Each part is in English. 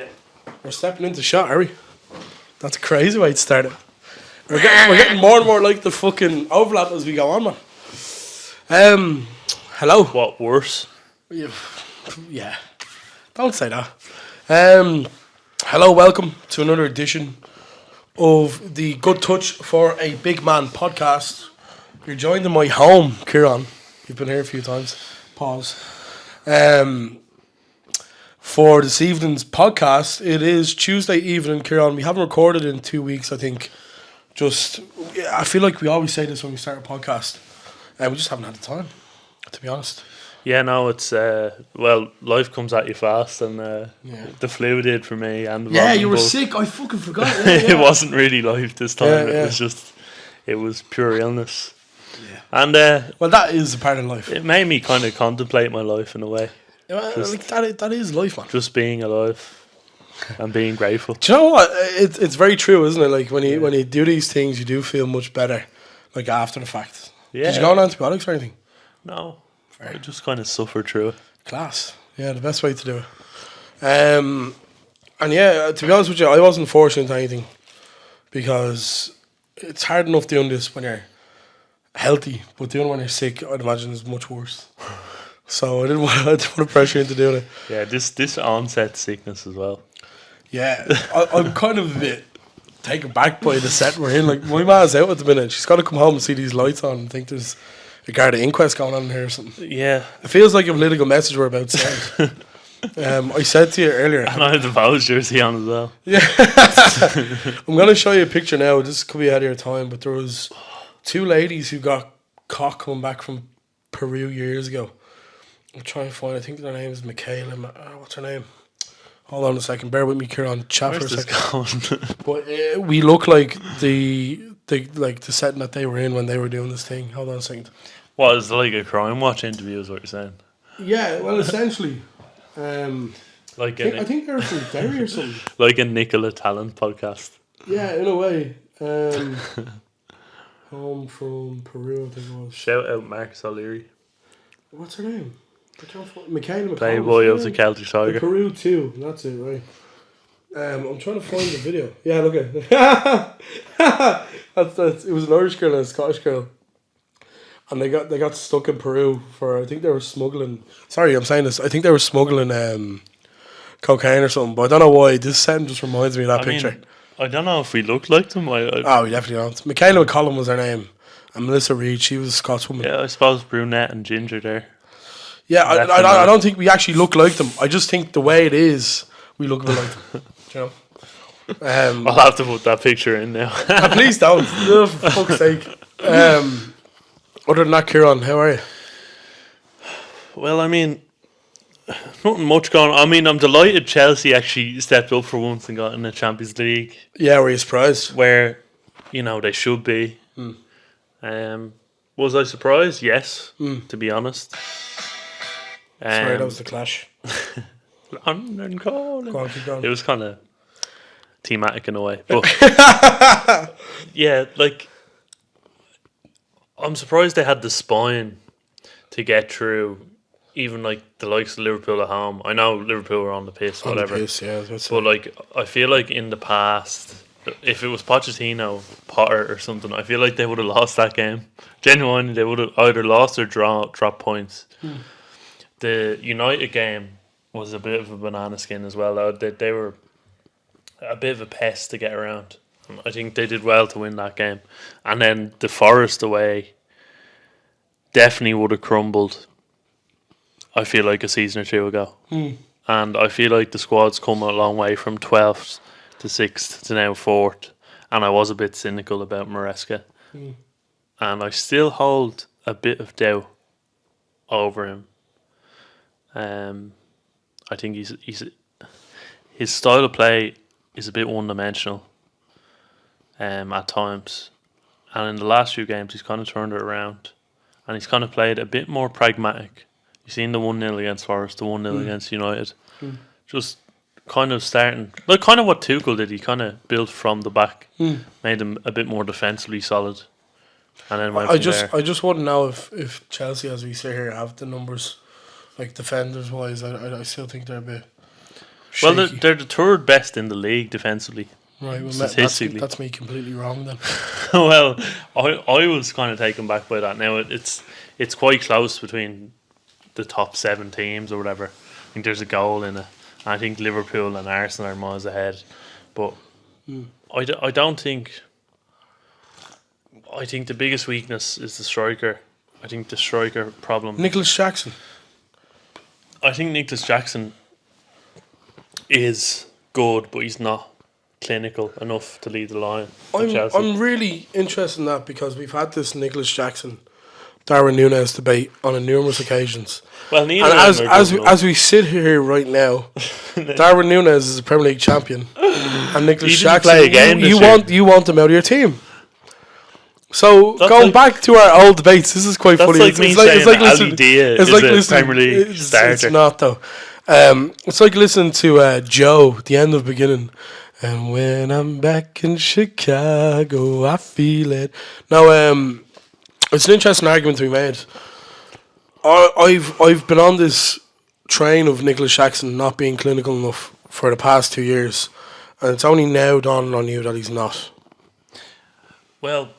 Yeah. We're stepping into shot, are we? That's a crazy way to start it. We're getting more and more like the fucking overlap as we go on, man. Hello. What, worse? Yeah. Don't say that. Hello, welcome to another edition of the Good Touch for a Big Man podcast. You're joined in my home, Kieran. You've been here a few times. Pause. For this evening's podcast, it is Tuesday evening, Kieran. We haven't recorded in 2 weeks, I think. I feel like we always say this when we start a podcast. We just haven't had the time, to be honest. Yeah, no, it's, life comes at you fast, and the flu did for me. And you were sick. I fucking forgot. It wasn't really life this time. It was pure illness. Yeah. And well, that is a part of life. It made me kind of contemplate my life in a way. That is life, man. Just being alive and being grateful. Do you know what? It's very true, isn't it? Like when you do these things, you do feel much better, like after the fact. Yeah. Did you go on antibiotics or anything? No. I just kind of suffered through it. Class. Yeah, the best way to do it. And yeah, to be honest with you, I wasn't forced into anything because it's hard enough doing this when you're healthy, but doing it when you're sick, I'd imagine, is much worse. So I didn't want to pressure you into doing it. Yeah, this onset sickness as well. Yeah, I'm kind of a bit taken back by the set we're in. Like, my ma's out at the minute. She's got to come home and see these lights on and think there's a Garda inquest going on in here or something. Yeah. It feels like a political message we're about to send. I said to you earlier. And I had the Vowels jersey on as well. Yeah. I'm going to show you a picture now. This could be ahead of your time, but there was two ladies who got caught coming back from Peru years ago. I'm trying to find, I think their name is Michaela. What's her name? Hold on a second. Bear with me, Kieran. Chat for a second. But we look like the setting that they were in when they were doing this thing. Hold on a second. What, is it like a crime watch interview is what you're saying? Yeah, well, essentially. I think they were from Derry or something. Like a Nicola Talent podcast. Yeah, in a way. Home from Peru, I think it was. Shout out Marcus O'Leary. What's her name? Michaela. Playboy of the Celtic Tiger. The Peru too. That's it, right? I'm trying to find the video. Yeah, look at it. That's it was an Irish girl and a Scottish girl, and they got stuck in Peru for, I think they were smuggling. Sorry, I'm saying this. I think they were smuggling cocaine or something. But I don't know why. This sentence just reminds me of that picture. I don't know if we looked like them. Oh, we definitely don't. Michaela McCollum was her name, and Melissa Reid, she was a Scots woman. Yeah, I suppose brunette and ginger there. Yeah, I don't think we actually look like them. I just think the way it is, we look a bit like them. You know? I'll have to put that picture in now. Please don't. For fuck's sake. Other than that, Kieran, how are you? Well, I mean, nothing much going on. I mean, I'm delighted Chelsea actually stepped up for once and got in the Champions League. Yeah, were you surprised? Where, they should be. Was I surprised? Yes, to be honest. Sorry, that was the clash. London calling. Go on, keep going. It was kind of thematic in a way, but yeah, like, I'm surprised they had the spine to get through, even like the likes of Liverpool at home. I know Liverpool were on the piss, whatever. On the piss, yeah, but like, I feel like in the past, if it was Pochettino, Potter or something, I feel like they would have lost that game. Genuinely, they would have either lost or dropped points. The United game was a bit of a banana skin as well. They were a bit of a pest to get around. I think they did well to win that game. And then the Forest away definitely would have crumbled, I feel like, a season or two ago. And I feel like the squad's come a long way from 12th to 6th to now 4th. And I was a bit cynical about Maresca. And I still hold a bit of doubt over him. I think his style of play is a bit one-dimensional at times, and in the last few games he's kind of turned it around, and he's kind of played a bit more pragmatic. You've seen the 1-0 against Forest, the 1-0 against United, just kind of starting like kind of what Tuchel did. He kind of built from the back, made them a bit more defensively solid, and then went there. I just want to know if Chelsea, as we say here, have the numbers, like defenders wise. I still think they're a bit Well, shaky. they're the third best in the league defensively. Right, well, statistically. that's me completely wrong then. Well, I was kind of taken back by that. Now it's quite close between the top 7 teams or whatever. I think there's a goal in it. I think Liverpool and Arsenal are miles ahead, but I don't think. I think the biggest weakness is the striker. I think the striker problem. Nicholas Jackson. I think Nicholas Jackson is good, but he's not clinical enough to lead the line. I'm really interested in that because we've had this Nicholas Jackson, Darwin Núñez debate on numerous occasions. Well, neither and as we sit here right now, Darwin Núñez is a Premier League champion, and Nicholas Jackson, play a game you want him out of your team. So That's going like, back to our old debates, this is quite that's funny. Like me saying Ali Dia is a Premier League starter. It's not though. It's like listening to Joe, the end of the beginning. And when I'm back in Chicago, I feel it. Now, it's an interesting argument to be made. I've been on this train of Nicholas Jackson not being clinical enough for the past 2 years, and it's only now dawning on you that he's not. Well,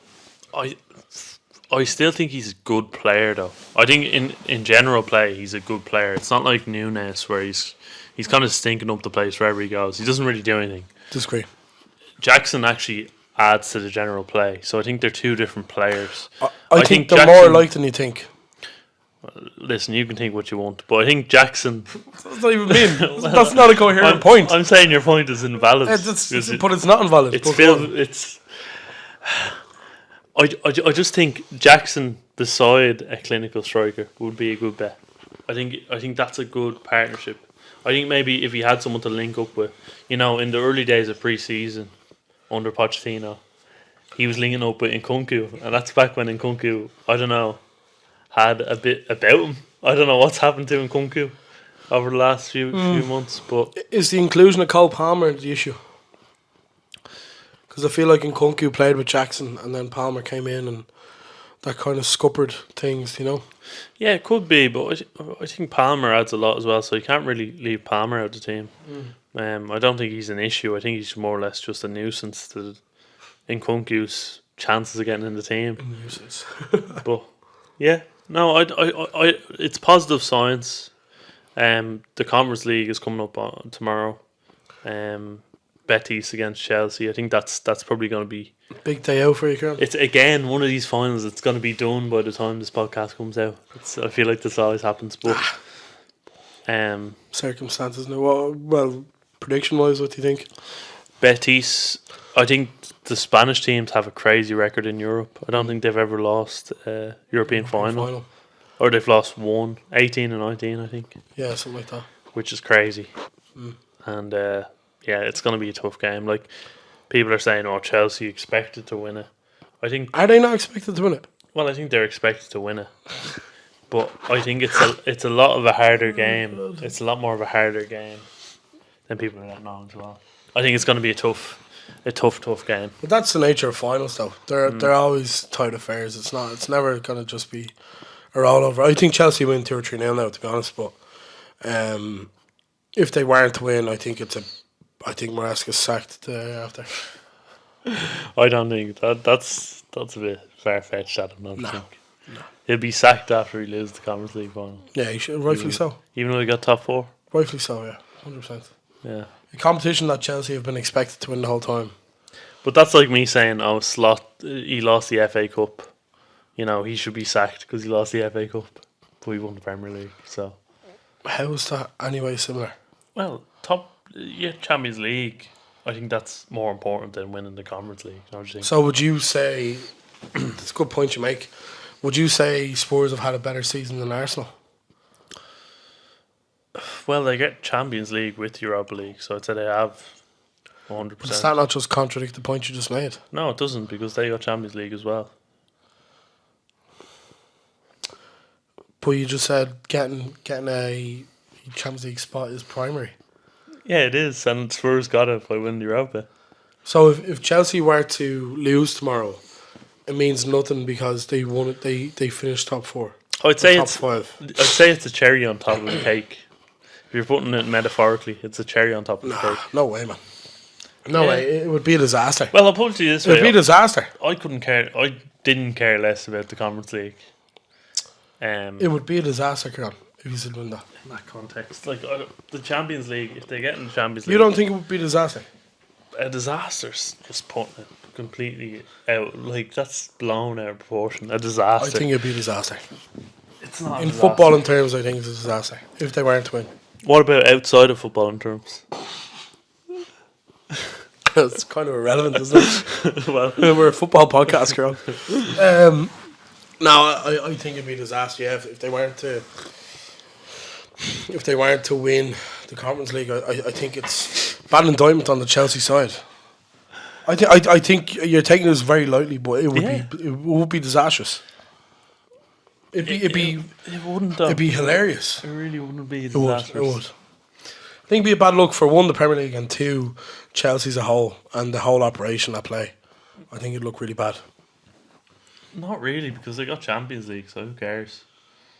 I still think he's a good player though. I think in general play he's a good player. It's not like Núñez where he's kind of stinking up the place wherever he goes. He doesn't really do anything. Disagree. Jackson actually adds to the general play, so I think they're two different players. I think they're Jackson, more alike than you think. Listen, you can think what you want, but I think Jackson. That's not even mean. That's not a coherent point. I'm saying your point is invalid. But it's not invalid. I just think Jackson beside a clinical striker would be a good bet. I think that's a good partnership. I think maybe if he had someone to link up with, in the early days of pre-season under Pochettino, he was linking up with Nkunku, and that's back when Nkunku, I don't know, had a bit about him. I don't know what's happened to Nkunku over the last few months, but is the inclusion of Cole Palmer the issue? Because I feel like Nkunku played with Jackson and then Palmer came in and that kind of scuppered things, Yeah, it could be, but I think Palmer adds a lot as well, so you can't really leave Palmer out of the team. I don't think he's an issue. I think he's more or less just a nuisance to Nkunku's chances of getting in the team. Nuisance. But yeah, no, I it's positive signs. The Conference League is coming up on tomorrow. Betis against Chelsea. I think that's probably going to be big day out for you, Kieran. It's again one of these finals that's going to be done by the time this podcast comes out. I feel like this always happens, but circumstances. No, well, prediction wise, what do you think? Betis. I think the Spanish teams have a crazy record in Europe. I don't think they've ever lost a European final. Or they've lost 18 and 19, I think. Yeah, something like that. Which is crazy. And yeah, it's going to be a tough game. Like, people are saying, Chelsea expected to win it. I think. Are they not expected to win it? Well, I think they're expected to win it. But I think it's a lot of a harder game. It's a lot more of a harder game than people are letting on as well. I think it's going to be a tough game. But that's the nature of finals, though. They're always tight affairs. It's never going to just be a rollover. I think Chelsea win 2 or 3-0 now, to be honest. But if they weren't to win, I think Maresca's sacked the day after. I don't think that's a bit far-fetched. I don't think. No. He'll be sacked after he loses the Conference League final. Yeah, he should, rightfully so. Even though he got top 4? Rightfully so, yeah. 100%. Yeah. A competition that Chelsea have been expected to win the whole time. But that's like me saying, he lost the FA Cup. He should be sacked because he lost the FA Cup. But he won the Premier League, so. How is that anyway similar? Well, Champions League, I think that's more important than winning the Conference League. Don't you think? So would you say, that's a good point you make, would you say Spurs have had a better season than Arsenal? Well, they get Champions League with Europa League, so I'd say they have 100%. Does that not just contradict the point you just made? No, it doesn't, because they got Champions League as well. But you just said getting a Champions League spot is primary. Yeah, it is, and Spurs got it by winning Europa. So if Chelsea were to lose tomorrow, it means nothing because they won it. They finished top 4. I'd say top it's 5. I'd say it's a cherry on top of the cake, If you're putting it metaphorically, it's a cherry on top of the cake. No way, man. No way. It would be a disaster. Well, I'll put it to you this It would way. be a disaster. I couldn't care. I didn't care less about the Conference League. It would be a disaster, Kieran, if you said win that. In that context, like the Champions League, if they get in the Champions League, You don't think it would be a disaster? a disaster's just putting it completely out. Like that's blown out of proportion. A I disaster. think it'd be a disaster. It's not In footballing terms, I think it's a disaster if they weren't to win. What about outside of football in terms? It's kind of irrelevant, isn't it? Well, We're a football podcast, girl. No, I think it'd be a disaster. Yeah, if they weren't to win the Conference League, I think it's bad indictment on the Chelsea side. I think you're taking this very lightly, but it would be disastrous. It wouldn't. Though. It'd be hilarious. It really wouldn't be It would. disastrous. It would. I think it'd be a bad look for one, the Premier League, and two, Chelsea as a whole and the whole operation at play. I think it'd look really bad. Not really, because they got Champions League, so who cares?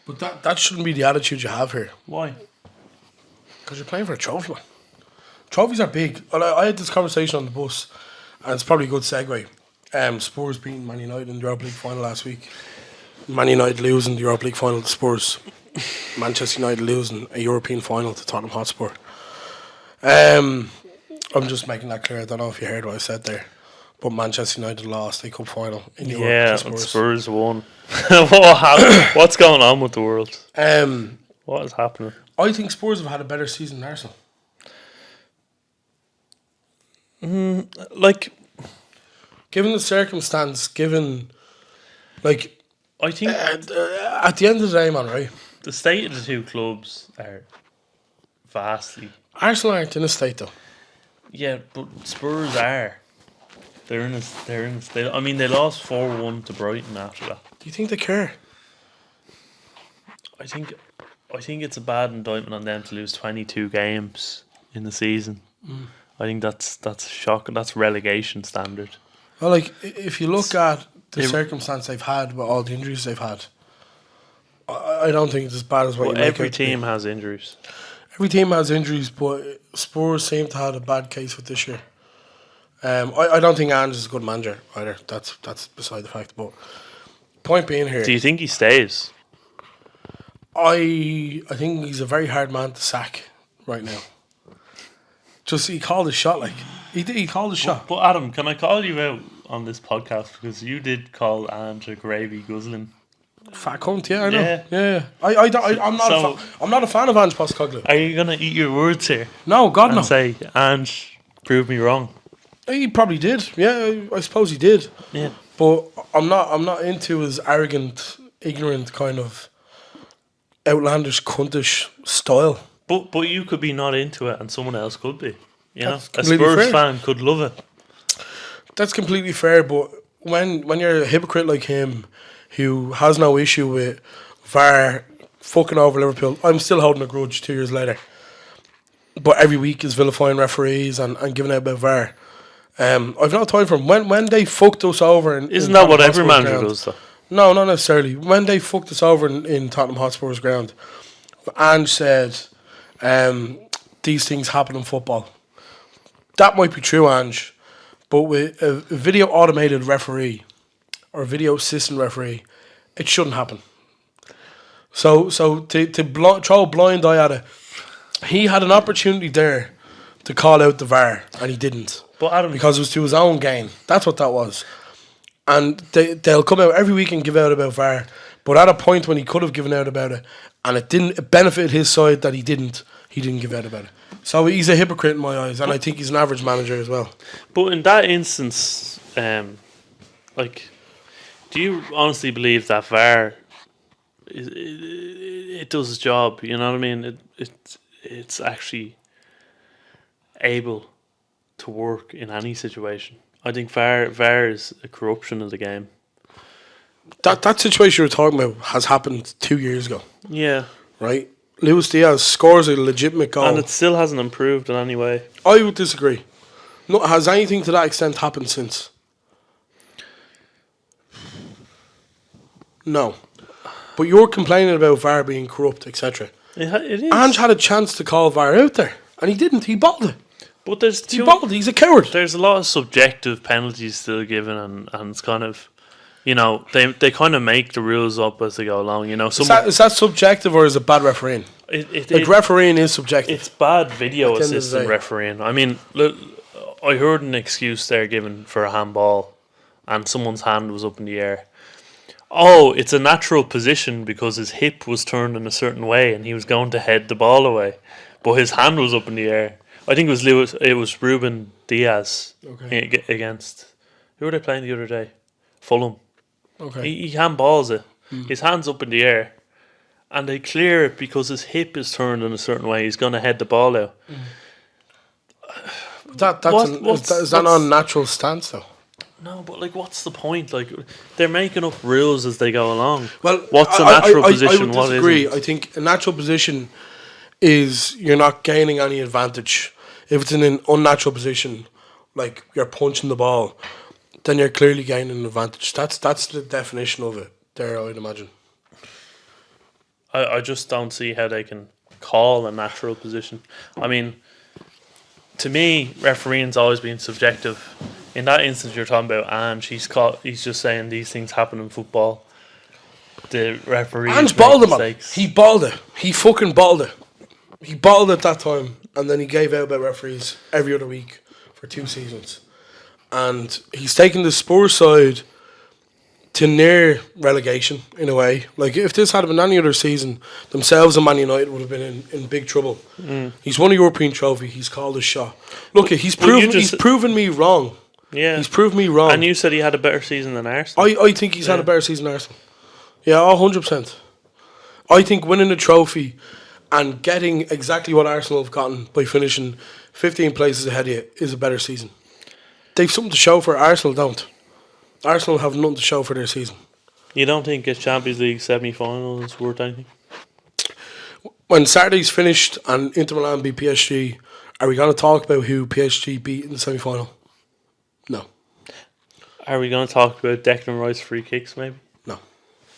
But that shouldn't be the attitude you have here. Why? Because you're playing for a trophy, man. Trophies are big. Well, I had this conversation on the bus, and it's probably a good segue. Spurs beating Man United in the Europa League final last week. Man United losing the Europa League final to Spurs. Manchester United losing a European final to Tottenham Hotspur. I'm just making that clear. I don't know if you heard what I said there. But Manchester United lost a cup final in Europe. Yeah, to and Spurs. Spurs won. What happened? What's going on with the world? What is happening? I think Spurs have had a better season than Arsenal. Like, Given the circumstance, I think at the end of the day, man, right? the state of the two clubs are vastly. Arsenal aren't in a state though. Yeah, but Spurs are. They're in a state. I mean, they lost 4-1 to Brighton after that. Do you think they care? I think it's a bad indictment on them to lose 22 games in the season. I think that's shocking. That's relegation standard. Well, like if you look at the circumstance they've had with all the injuries they've had, I don't think it's as bad as what you make Every out to be. team has injuries. Every team has injuries, but Spurs seem to have a bad case with this year. I don't think Ange is a good manager either. That's beside the fact. But point being here, Do you think he stays? I think he's a very hard man to sack right now. Just he called his shot, like he called his shot. But Adam, can I call you out on this podcast because you did call Ange a gravy guzzling? Fat cunt, yeah, I know. Yeah. Yeah. I'm not So- I'm not a fan of Ange Postecoglou. Are you gonna eat your words here No, God and no. say Ange prove me wrong? He probably did. Yeah, I suppose he did. Yeah. But I'm not into his arrogant, ignorant kind of outlandish, cuntish style. But you could be not into it and someone else could be. You know, That's a completely Spurs fair. fan could love it. That's completely fair, but when you're a hypocrite like him, who has no issue with VAR fucking over Liverpool, I'm still holding a grudge 2 years later. But every week is vilifying referees and giving out about VAR. I've no time for him. When they fucked us over Isn't that what every manager does though? No, not necessarily. When they fucked us over in Tottenham Hotspur's ground, Ange said, these things happen in football. That might be true, Ange, but with a video automated referee or a video assistant referee, it shouldn't happen. So to throw a blind eye at it, he had an opportunity there to call out the VAR, and he didn't. But Adam, Because it was to his own gain. That's what that was. And they'll come out every week and give out about VAR. But at a point when he could have given out about it, and it benefited his side that he didn't give out about it. So he's a hypocrite in my eyes, and I think he's an average manager as well. but in that instance, do you honestly believe that VAR it does its job? You know what I mean? It's actually able to work in any situation. I think VAR is a corruption of the game. That situation you're talking about has happened 2 years ago, Yeah, right? Luis Diaz scores a legitimate goal. and it still hasn't improved in any way. I would disagree. No, has anything to that extent happened since? No. But you're complaining about VAR being corrupt, etc. It is. Ange had a chance to call VAR out there, and he didn't. He balled it. But there's He's a coward. There's a lot of subjective penalties still given, and it's kind of, they kind of make the rules up as they go along. Is that subjective or is it bad refereeing? Refereeing is subjective. It's bad video At the end of the assistant day. refereeing. I mean, look, I heard an excuse there given for a handball, and someone's hand was up in the air. Oh, it's a natural position because his hip was turned in a certain way, and he was going to head the ball away, but his hand was up in the air. I think it was Ruben Diaz against, who were they playing the other day? Fulham. Okay. He handballs it. His hand's up in the air, and they clear it because his hip is turned in a certain way. He's going to head the ball out. Is that not a natural stance though? No, but what's the point? They're making up rules as they go along. Well, what's a natural position? I would What disagree. isn't? I think a natural position is you're not gaining any advantage. If it's in an unnatural position, like you're punching the ball, then you're clearly gaining an advantage. That's the definition of it there, I'd imagine. I just don't see how they can call a natural position. I mean, to me, refereeing's always been subjective. In that instance you're talking about Ange, he's just saying these things happen in football. The referee Ange balled him up. He balled it. He fucking balled it. He balled it that time, and then he gave out about referees every other week for 2 seasons. And he's taken the Spurs side to near relegation, in a way. Like, if this had been any other season, themselves and Man United would have been in big trouble. He's won a European trophy. He's called his shot. Look, he's proven me wrong. Yeah. He's proved me wrong. And you said he had a better season than Arsenal. I think he's had a better season than Arsenal. Yeah, 100%. I think winning the trophy and getting exactly what Arsenal have gotten by finishing 15 places ahead of you is a better season. They've something to show for it. Arsenal don't. Arsenal have nothing to show for their season. You don't think a Champions League semi-final is worth anything? When Saturday's finished and Inter Milan beat PSG, are we going to talk about who PSG beat in the semi-final? No. Are we going to talk about Declan Rice free kicks, maybe?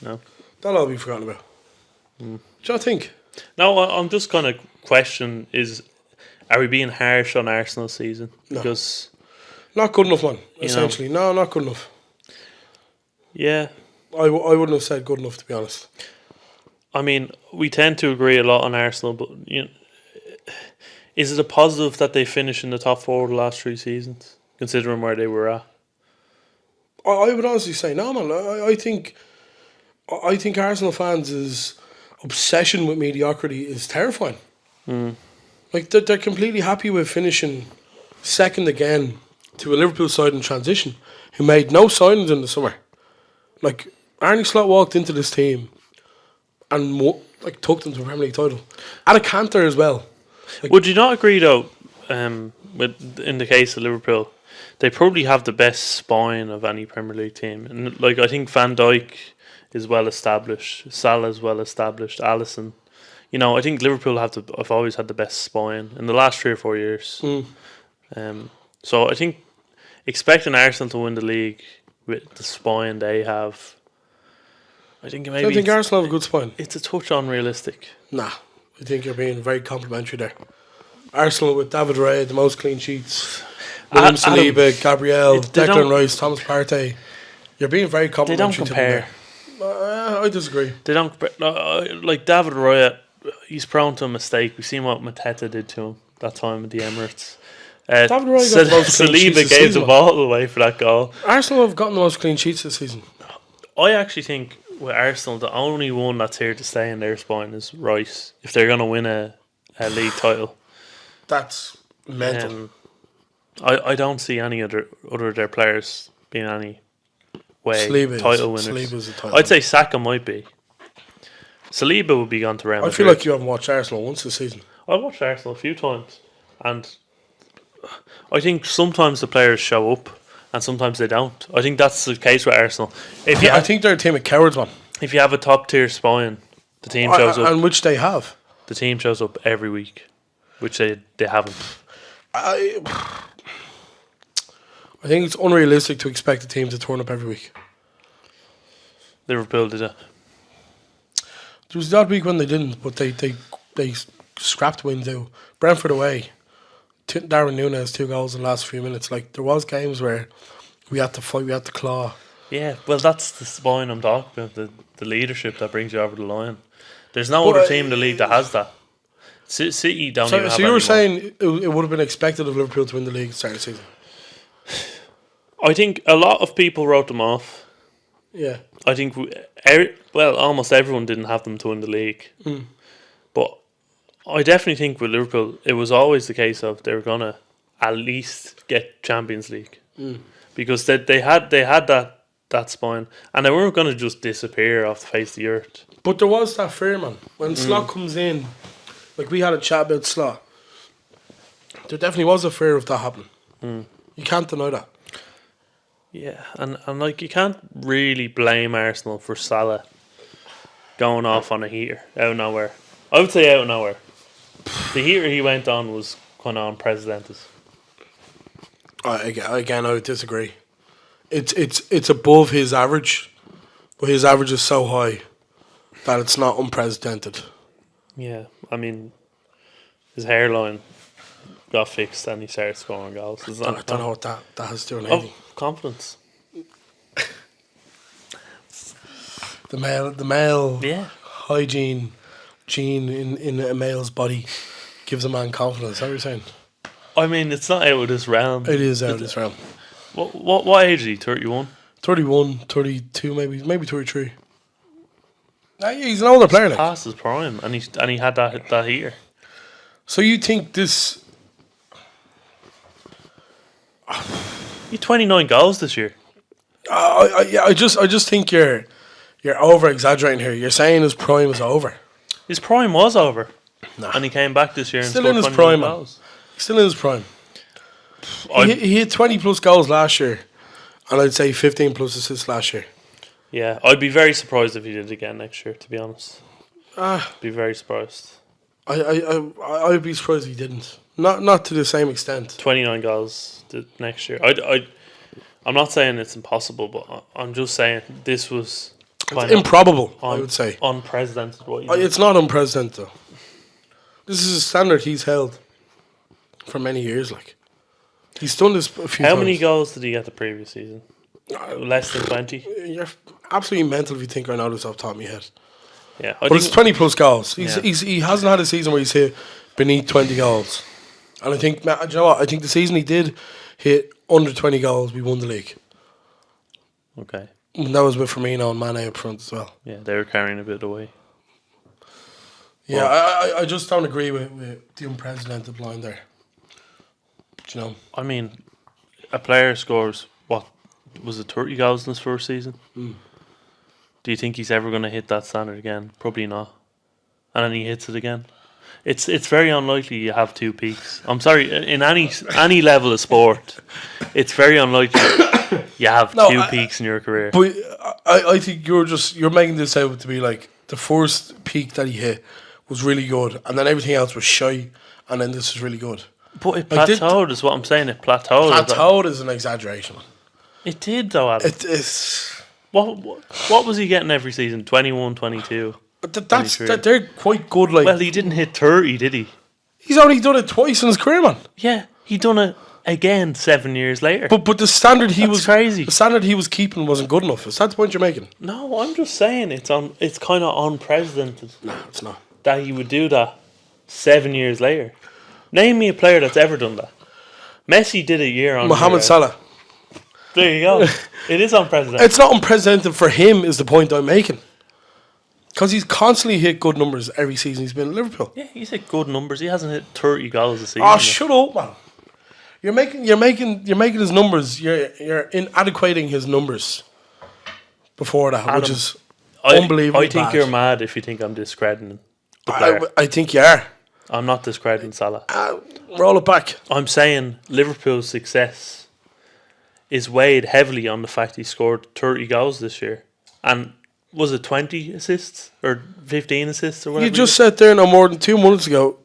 No. That'll all be forgotten about. Do you think? No, I'm just going to question are we being harsh on Arsenal's season? No. Because not good enough, man, essentially. No, not good enough. Yeah. I wouldn't have said good enough, to be honest. I mean, we tend to agree a lot on Arsenal, but is it a positive that they finished in the top 4 of the last 3 seasons, considering where they were at? I would honestly say no, man. I think Arsenal fans' obsession with mediocrity is terrifying. Like, they're completely happy with finishing second again to a Liverpool side in transition who made no signings in the summer. Like, Arne Slot walked into this team and took them to a Premier League title. At a canter as well. Would you not agree, though, in the case of Liverpool, they probably have the best spine of any Premier League team. And I think Van Dijk is well established, Salah is well established, Alisson. I think Liverpool have always had the best spine in the last 3 or 4 years. So I think expecting Arsenal to win the league with the spine they have, I think maybe. I think Arsenal have a good spine. It's a touch unrealistic. Nah, I think you're being very complimentary there. Arsenal with David Raya, the most clean sheets. William Saliba, Gabriel, Declan Rice, Thomas Partey. You're being very complimentary. They don't compare. I disagree. They don't like David Raya. He's prone to a mistake. We've seen what Mateta did to him that time at the Emirates. David Raya got the most clean sheets Saliba gave the ball away for that goal. Arsenal have gotten the most clean sheets this season. I actually think with Arsenal, the only one that's here to stay in their spine is Rice. If they're going to win a league title, that's mental. I don't see any other of their players being any way title winners. Saliba's a title. I'd say Saka might be. Saliba would be gone to Real Madrid. I feel like you haven't watched Arsenal once this season. I've watched Arsenal a few times, and I think sometimes the players show up and sometimes they don't. I think that's the case with Arsenal. I think they're a team of cowards, man. If you have a top tier spine, the team shows up. And which they have. The team shows up every week, which they haven't. I think it's unrealistic to expect a team to turn up every week. Liverpool did it. There was that week when they didn't, but they they scrapped wins out. Brentford away. Darwin Núñez 2 goals in the last few minutes. Like, there was games where we had to fight, we had to claw. Yeah, well, that's the spine I'm talking about. The leadership that brings you over the line. There's no other team in the league that has that. City don't even have So you were anyone. saying it would have been expected of Liverpool to win the league at the start of the season? I think a lot of people wrote them off. Yeah. I think, almost everyone didn't have them to win the league. But I definitely think with Liverpool, it was always the case of they were going to at least get Champions League. Because they had that spine. And they weren't going to just disappear off the face of the earth. But there was that fear, man. When Slot comes in, like we had a chat about Slot, there definitely was a fear of that happening. You can't deny that. Yeah, and like you can't really blame Arsenal for Salah going off on a heater out of nowhere. I would say out of nowhere. The heater he went on was kind of unprecedented. Again, I would disagree. It's above his average, but his average is so high that it's not unprecedented. Yeah, I mean, his hairline got fixed and he started scoring goals. I don't know what that has to do with Oh, anything. confidence. The male Yeah. hygiene gene in a male's body gives a man confidence. Is that what you're saying? I mean, it's not out of this realm. It is out of this realm. What age is he? 31? 31, 32, maybe 33. He's an older player. Like. Past his prime, and he had that heater. So you think this? He had 29 goals this year. I just think you're over exaggerating here. You're saying his prime is over. His prime was over. Nah. And he came back this year and Still scored in his 29 prime, man. goals. Still in his prime. He hit 20 plus goals last year, and I'd say 15 plus assists last year. Yeah, I'd be very surprised if he did it again next year, to be honest. Be very surprised. I'd be surprised if he didn't. Not to the same extent. 29 goals next year. I'm not saying it's impossible, but I'm just saying this was It's improbable, I would say. Unprecedented. What you did. It's not unprecedented, though. This is a standard he's held for many years. Like, he's done this a few How times. many goals did he get the previous season? Less than 20? You're absolutely mental if you think I know this off the top of my head. Yeah, But it's 20 plus goals. Yeah. He hasn't had a season where he's hit beneath 20 goals. And I think, do you know what? I think the season he did hit under 20 goals, we won the league. Okay. And that was with Firmino and Mane up front as well. Yeah, they were carrying a bit away. Yeah, I just don't agree with the unprecedented line there. Do you know? I mean, a player scores, what, was it 30 goals in his first season? Do you think he's ever going to hit that standard again? Probably not. And then he hits it again. It's very unlikely you have two peaks. I'm sorry, in any level of sport, it's very unlikely you have two peaks in your career. But I think you're making this out to be like the first peak that he hit was really good, and then everything else was shy, and then this is really good. But it plateaued, is what I'm saying. It plateaued. Plateaued is an exaggeration. It did, though, Adam. It is. What was he getting every season? 21, 22? But they're quite good. Like, well, he didn't hit 30, did he? He's only done it twice in his career, man. Yeah, he done it again 7 years later. But the standard crazy. The standard he was keeping wasn't good enough. Is that the point you're making? No, I'm just saying it's kind of unprecedented. No, it's not. That he would do that 7 years later. Name me a player that's ever done that. Messi did it year on Mohamed Salah. There you go. It is unprecedented. It's not unprecedented for him, is the point I'm making. Because he's constantly hit good numbers every season he's been at Liverpool. Yeah, he's hit good numbers. He hasn't hit 30 goals a season. Oh, shut up, man! You're making his numbers. You're inadequating his numbers before that, Adam, which is unbelievably I think bad. you're mad if you think I'm discrediting the player. I think you are. I'm not discrediting Salah. Roll it back. I'm saying Liverpool's success is weighed heavily on the fact he scored 30 goals this year. And was it 20 assists or 15 assists or whatever? You just said there no more than 2 minutes ago,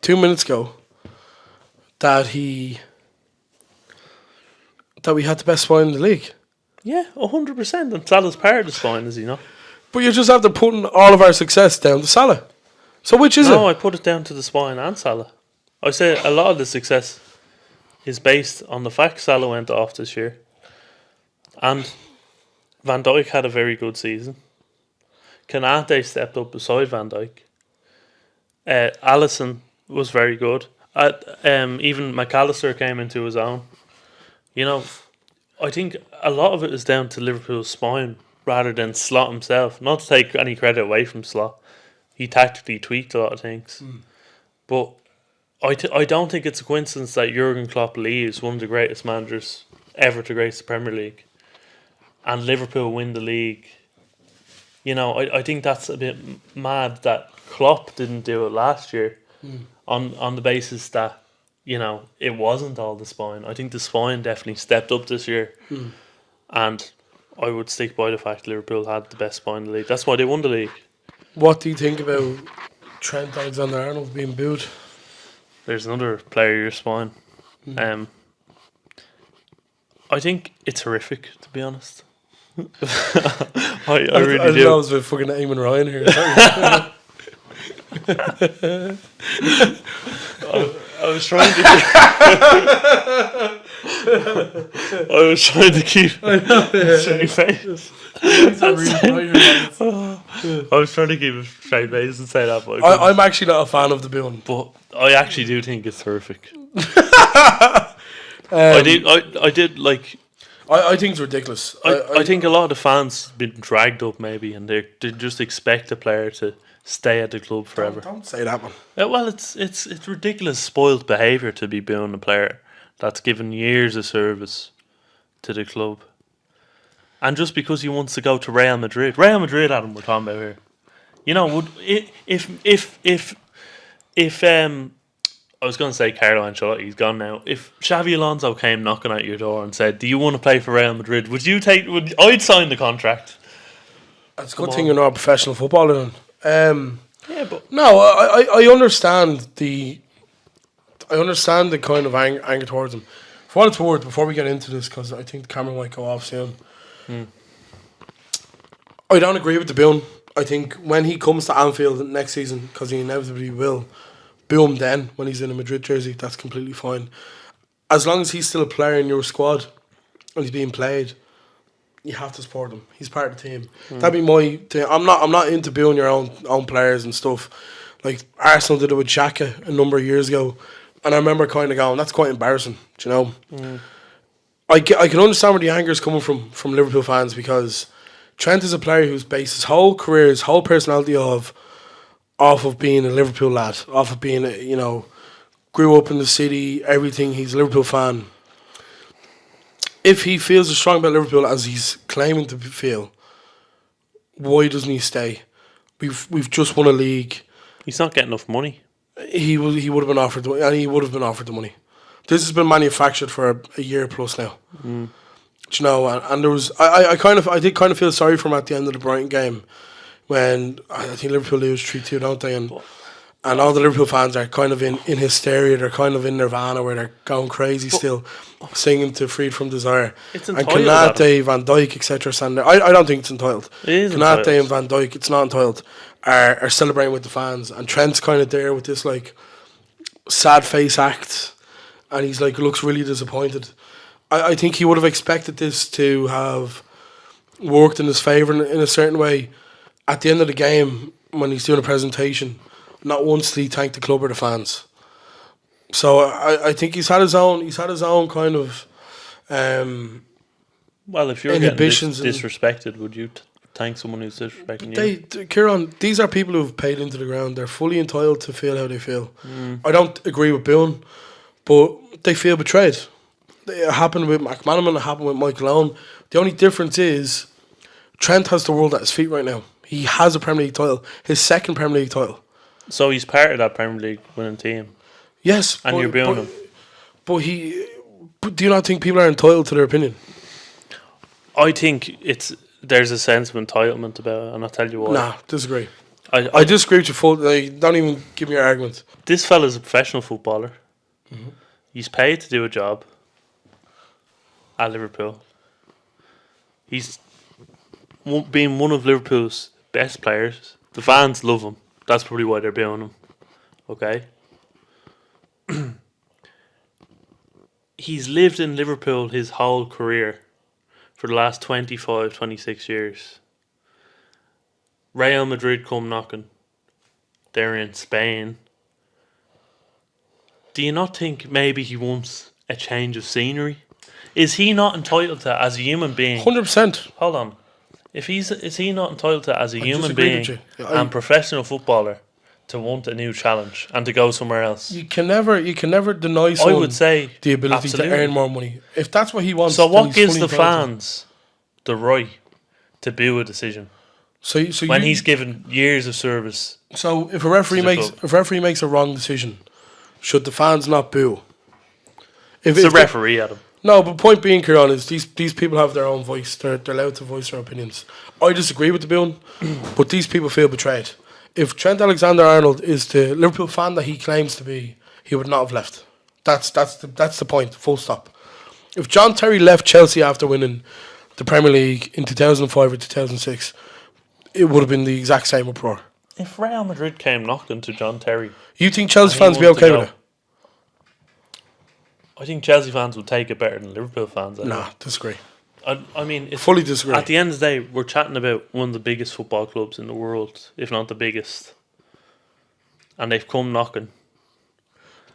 that we had the best spine in the league. Yeah, 100%. And Salah's part of the spine, is he not? But you just have to put all of our success down to Salah. So which is No, it? I put it down to the spine and Salah. I say a lot of the success is based on the fact Salah went off this year, and Van Dijk had a very good season. Kanate stepped up beside Van Dijk. Alisson was very good. Even McAllister came into his own. You know, I think a lot of it is down to Liverpool's spine rather than Slot himself. Not to take any credit away from Slot. He tactically tweaked a lot of things. But I don't think it's a coincidence that Jurgen Klopp leaves, one of the greatest managers ever to grace the Premier League, and Liverpool win the league. You know, I think that's a bit mad that Klopp didn't do it last year on the basis that, you know, it wasn't all the spine. I think the spine definitely stepped up this year. And I would stick by the fact Liverpool had the best spine in the league. That's why they won the league. What do you think about Trent Alexander-Arnold being booed? There's another player your spine. I think it's horrific, to be honest. I really I do. know I was with fucking Eamon Ryan here. I was trying to. I was trying to keep straight face. I was trying to keep a straight face and say that, but I'm actually not a fan of the booing. but I actually do think it's horrific. I did like. I think it's ridiculous. I think a lot of the fans been dragged up maybe, and they just expect a player to stay at the club forever. Don't say that, man. Well, it's ridiculous, spoiled behaviour to be booing a player that's given years of service to the club, and just because he wants to go to Real Madrid, Adam, we're talking about here. You know, would if I was going to say Carlo Ancelotti, he's gone now. If Xavi Alonso came knocking at your door and said, "Do you want to play for Real Madrid?" Would you take? I'd sign the contract. It's a good thing you're not a professional footballer then. Yeah, but No, I understand the kind of anger towards him. For what it's worth, before we get into this, because I think the camera might go off soon. I don't agree with the booing. I think when he comes to Anfield next season, because he inevitably will, boo him then when he's in a Madrid jersey. That's completely fine. As long as he's still a player in your squad and he's being played, you have to support him. He's part of the team. That'd be my thing. I'm not into booing your own players and stuff. Like Arsenal did it with Xhaka a number of years ago, and I remember kind of going, "That's quite embarrassing." Do you know? I can understand where the anger is coming from Liverpool fans, because Trent is a player who's based his whole career, his whole personality off of being a Liverpool lad, off of being grew up in the city, everything. He's a Liverpool fan. If he feels as strong about Liverpool as he's claiming to feel, why doesn't he stay? We've just won a league. he's not getting enough money. He would have been offered the money, and he would have been offered the money. This has been manufactured for a year plus now. Do you know? And there was I did kind of feel sorry for him at the end of the Brighton game, when I think Liverpool lose 3-2, don't they? And all the Liverpool fans are kind of in hysteria. They're kind of in nirvana where they're going crazy still, singing to Freed from Desire. It's and entitled, Kanate, Van Dijk, etc. I don't think it's entitled. It is Kanate entitled. and Van Dijk, it's not entitled, are celebrating with the fans. And Trent's kind of there with this like sad face act, and he's like looks really disappointed. I think he would have expected this to have worked in his favour in a certain way. At the end of the game, when he's doing a presentation, not once did he thank the club or the fans. So I think he's had his own kind of Well, if you're getting inhibitions disrespected, would you thank someone who's disrespecting you? Kieran, these are people who've paid into the ground. They're fully entitled to feel how they feel. I don't agree with booing, but they feel betrayed. It happened with McManaman, it happened with Michael Owen. The only difference is Trent has the world at his feet right now. He has a Premier League title, his second Premier League title. So he's part of that Premier League winning team. Yes, And you're booing him. But do you not think people are entitled to their opinion? I think there's a sense of entitlement about it, and I'll tell you why. Nah, disagree. I disagree with you full. Don't even give me your argument. This fella's a professional footballer. He's paid to do a job at Liverpool. He's been one of Liverpool's best players. The fans love him. That's probably why they're booing him. Okay. He's lived in Liverpool his whole career for the last 25, 26 years. Real Madrid come knocking. They're in Spain. Do you not think maybe he wants a change of scenery? Is he not entitled to, as a human being? 100%. Hold on. Is he not entitled to, as a human disagree being with you. Yeah, and professional footballer, to want a new challenge and to go somewhere else? You can never deny someone I would say the ability absolutely. to earn more money. If that's what he wants. So then what he's gives fully the entitled to it. fans the right to boo a decision So when he's given years of service? So if a referee to the makes club? a wrong decision, should the fans not boo? It's a referee, Adam. No, but point being, Kieran, is these people have their own voice. They're allowed to voice their opinions. I disagree with the booing, but these people feel betrayed. If Trent Alexander-Arnold is the Liverpool fan that he claims to be, he would not have left. That's the point. Full stop. If John Terry left Chelsea after winning the Premier League in 2005 or 2006, it would have been the exact same uproar. If Real Madrid came knocking to John Terry, You think Chelsea and he fans would be wanted to okay with go, it? I think Chelsea fans would take it better than Liverpool fans. Anyway. Nah, disagree. I mean, it's, Fully disagree. at the end of the day, we're chatting about one of the biggest football clubs in the world, if not the biggest, and they've come knocking.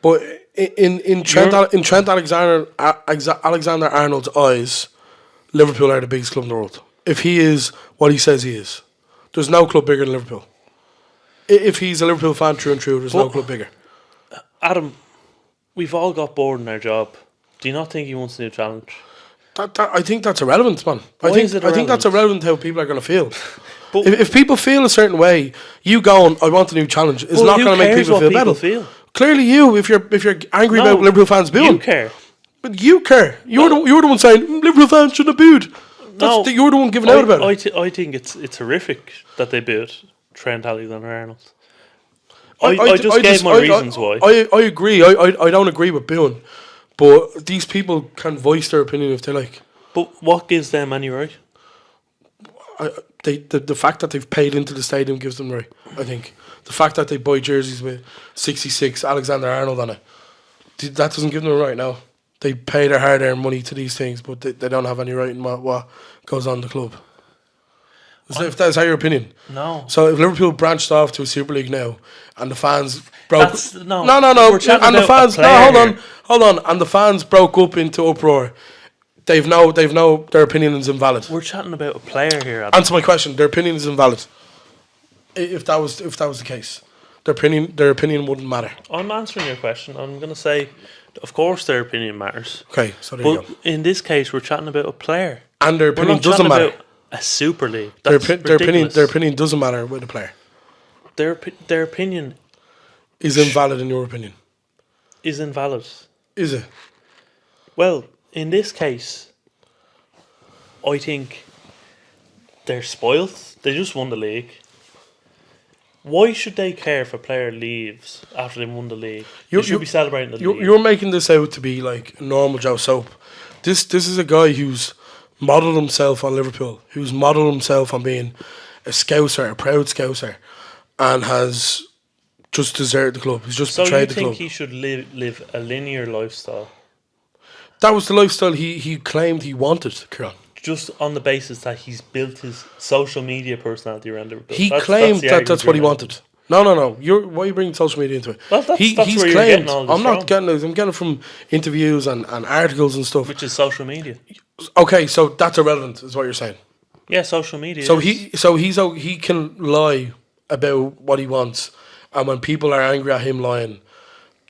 But in Trent Alexander-Arnold's eyes, Liverpool are the biggest club in the world. If he is what he says he is, there's no club bigger than Liverpool. If he's a Liverpool fan true and true, there's no club bigger. Adam, we've all got bored in our job. Do you not think he wants a new challenge? I think that's irrelevant, man. Why is it I think that's irrelevant? irrelevant how people are going to feel. But If people feel a certain way, you going, I want a new challenge, is not who going to make cares people what feel better. feel? Clearly, if you're angry No, about Liverpool fans booing, You care. but you care. You're the one saying Liverpool fans shouldn't have booed. No, You're the one giving out about it. I think it's horrific that they booed Trent Alexander-Arnold. I just gave my reasons why. I agree. I don't agree with booing, but these people can voice their opinion if they like. But what gives them any right? The fact that they've paid into the stadium gives them right. I think the fact that they buy jerseys with 66 Alexander-Arnold on it, that doesn't give them a right now. They pay their hard-earned money to these things, but they don't have any right in what goes on in the club. If that's your opinion. No. So if Liverpool branched off to a Super League now, and the fans broke, No. and the fans, player hold on, and the fans broke up into uproar. They've now their opinion is invalid. We're chatting about a player here, Adam. Answer my question. Their opinion is invalid. If that was the case, their opinion wouldn't matter. I'm answering your question. I'm going to say, of course, their opinion matters. Okay, so there you But go. in this case, we're chatting about a player. And their We're opinion not doesn't chatting matter. about a Super League. Their That's opinion doesn't matter with the player. Their opinion Is invalid in your opinion? is invalid. Is it? Well, in this case, I think they're spoilt. They just won the league. Why should they care if a player leaves after they won the league? They should be celebrating the league. You're making this out to be like a normal Joe Soap. This is a guy who's modelled himself on Liverpool, who's modelled himself on being a Scouser, a proud Scouser, and has just deserted the club. He's just So you betrayed the think club. he should live a linear lifestyle? That was the lifestyle he claimed he wanted, Kieran. Just on the basis that he's built his social media personality around Liverpool. He That's claimed the that's argument what he you're wanted. No. Why are you bringing social media into it? Well, that's he's where you're claimed. getting all this I'm not from. getting it. I'm getting it from interviews and articles and stuff. Which is social media. Okay, so that's irrelevant, is what you're saying. Yeah, social media. So is. he can lie about what he wants, and when people are angry at him lying,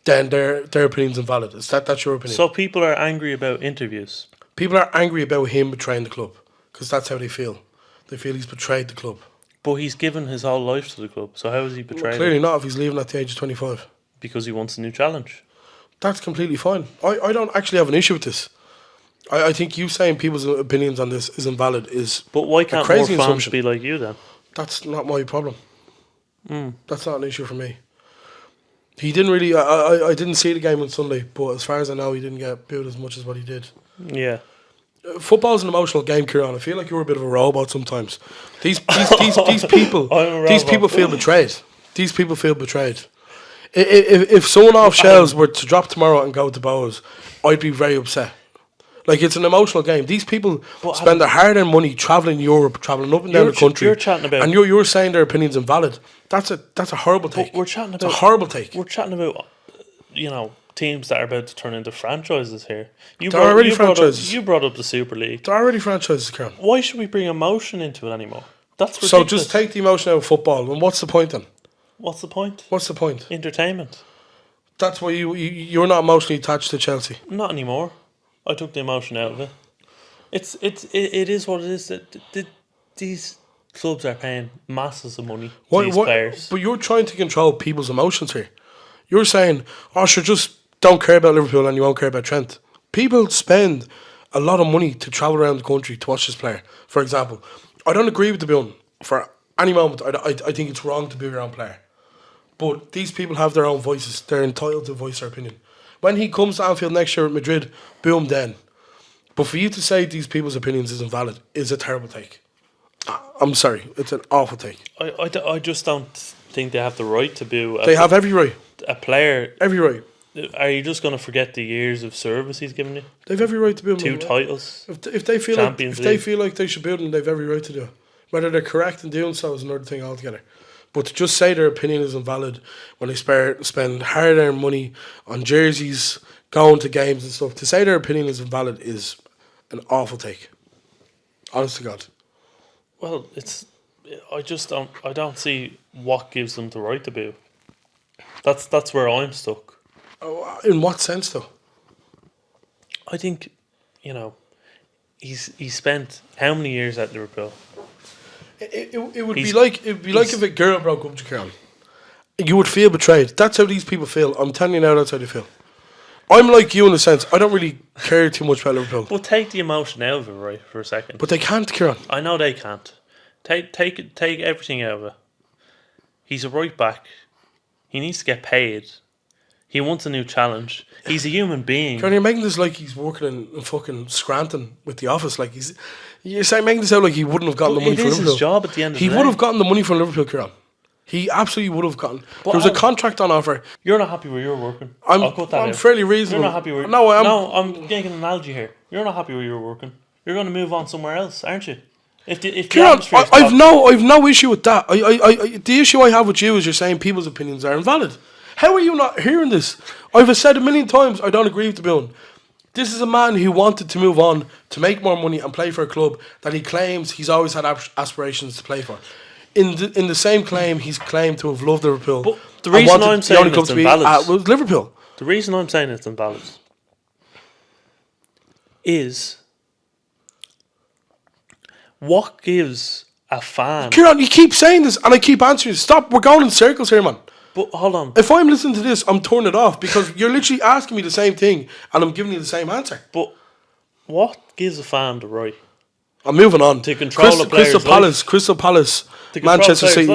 then their opinion's invalid. That's your opinion? So people are angry about interviews. People are angry about him betraying the club because that's how they feel. They feel he's betrayed the club. But he's given his whole life to the club. So how is he betrayed? Clearly not if he's leaving at the age of 25. Because he wants a new challenge. That's completely fine. I don't actually have an issue with this. I think you saying people's opinions on this is invalid is But why can't more crazy fans assumption. be like you then? That's not my problem. That's not an issue for me. He didn't really. I didn't see the game on Sunday, but as far as I know, he didn't get booed as much as what he did. Yeah. Football's an emotional game, Kieran. I feel like you're a bit of a robot sometimes. These people I'm a these people robot. feel betrayed. These people feel betrayed. If someone off Shells were to drop tomorrow and go to Bows, I'd be very upset. Like, it's an emotional game. These people spend their hard-earned money travelling Europe, travelling up and down the country. You're chatting about, and you're saying their opinion's invalid. That's a horrible take. We're chatting about it's a horrible take. We're chatting about, teams that are about to turn into franchises here. You brought up the Super League. They're already franchises, Karen. Why should we bring emotion into it anymore? That's ridiculous. So just take the emotion out of football. And what's the point then? What's the point? What's the point? Entertainment. That's why you're not emotionally attached to Chelsea. Not anymore. I took the emotion out of it. It is what it is. These clubs are paying masses of money to these players. But you're trying to control people's emotions here. You're saying, sure, just don't care about Liverpool and you won't care about Trent. People spend a lot of money to travel around the country to watch this player. For example, I don't agree with the booing for any moment. I think it's wrong to boo your own player. But these people have their own voices. They're entitled to voice their opinion. When he comes to Anfield next year at Madrid, boom then. But for you to say these people's opinions isn't valid is a terrible take. I'm sorry, it's an awful take. I just don't think they have the right to boo. They have every right. A player. Every right. Are you just going to forget the years of service he's given you? They've every right to boo him. 2 titles. If they feel like they should boo him, they've every right to do it. Whether they're correct in doing so is another thing altogether. But to just say their opinion is invalid when they spend hard-earned money on jerseys, going to games and stuff, to say their opinion is invalid is an awful take. Honest to God. Well, I don't see what gives them the right to boo. That's where I'm stuck. Oh, in what sense, though? I think, he's spent how many years at Liverpool? It would be like if a girl broke up with you, you would feel betrayed. That's how these people feel. I'm telling you now, that's how they feel. I'm like you in a sense. I don't really care too much about Liverpool. Well, take the emotion out of it, right, for a second. But they can't, Kieran. I know they can't. Take everything out of it. He's a right back. He needs to get paid. He wants a new challenge. He's a human being. Kieran, you're making this like he's working in fucking Scranton with the office. Like you're making this out like he wouldn't have gotten the money from Liverpool. It is his job at the end of the day. He would have gotten the money from Liverpool, Kieran. He absolutely would have gotten. But there was a contract on offer. You're not happy where you're working. I'm fairly reasonable. You're not happy where. No, I'm making an analogy here. You're not happy where you're working. You're going to move on somewhere else, aren't you? Kieran, I've no issue with that. The issue I have with you is you're saying people's opinions are invalid. How are you not hearing this? I've said a million times I don't agree with the billing. This is a man who wanted to move on to make more money and play for a club that he claims he's always had aspirations to play for. In the same claim, he's claimed to have loved Liverpool. But the reason I'm saying it's invalid was Liverpool. The reason I'm saying it's invalid is what gives a fan. Kieran, you keep saying this and I keep answering. Stop, we're going in circles here, man. But hold on. If I'm listening to this, I'm turning it off because you're literally asking me the same thing and I'm giving you the same answer. But what gives a fan the right? I'm moving on. To control a player's Crystal Palace, Manchester City,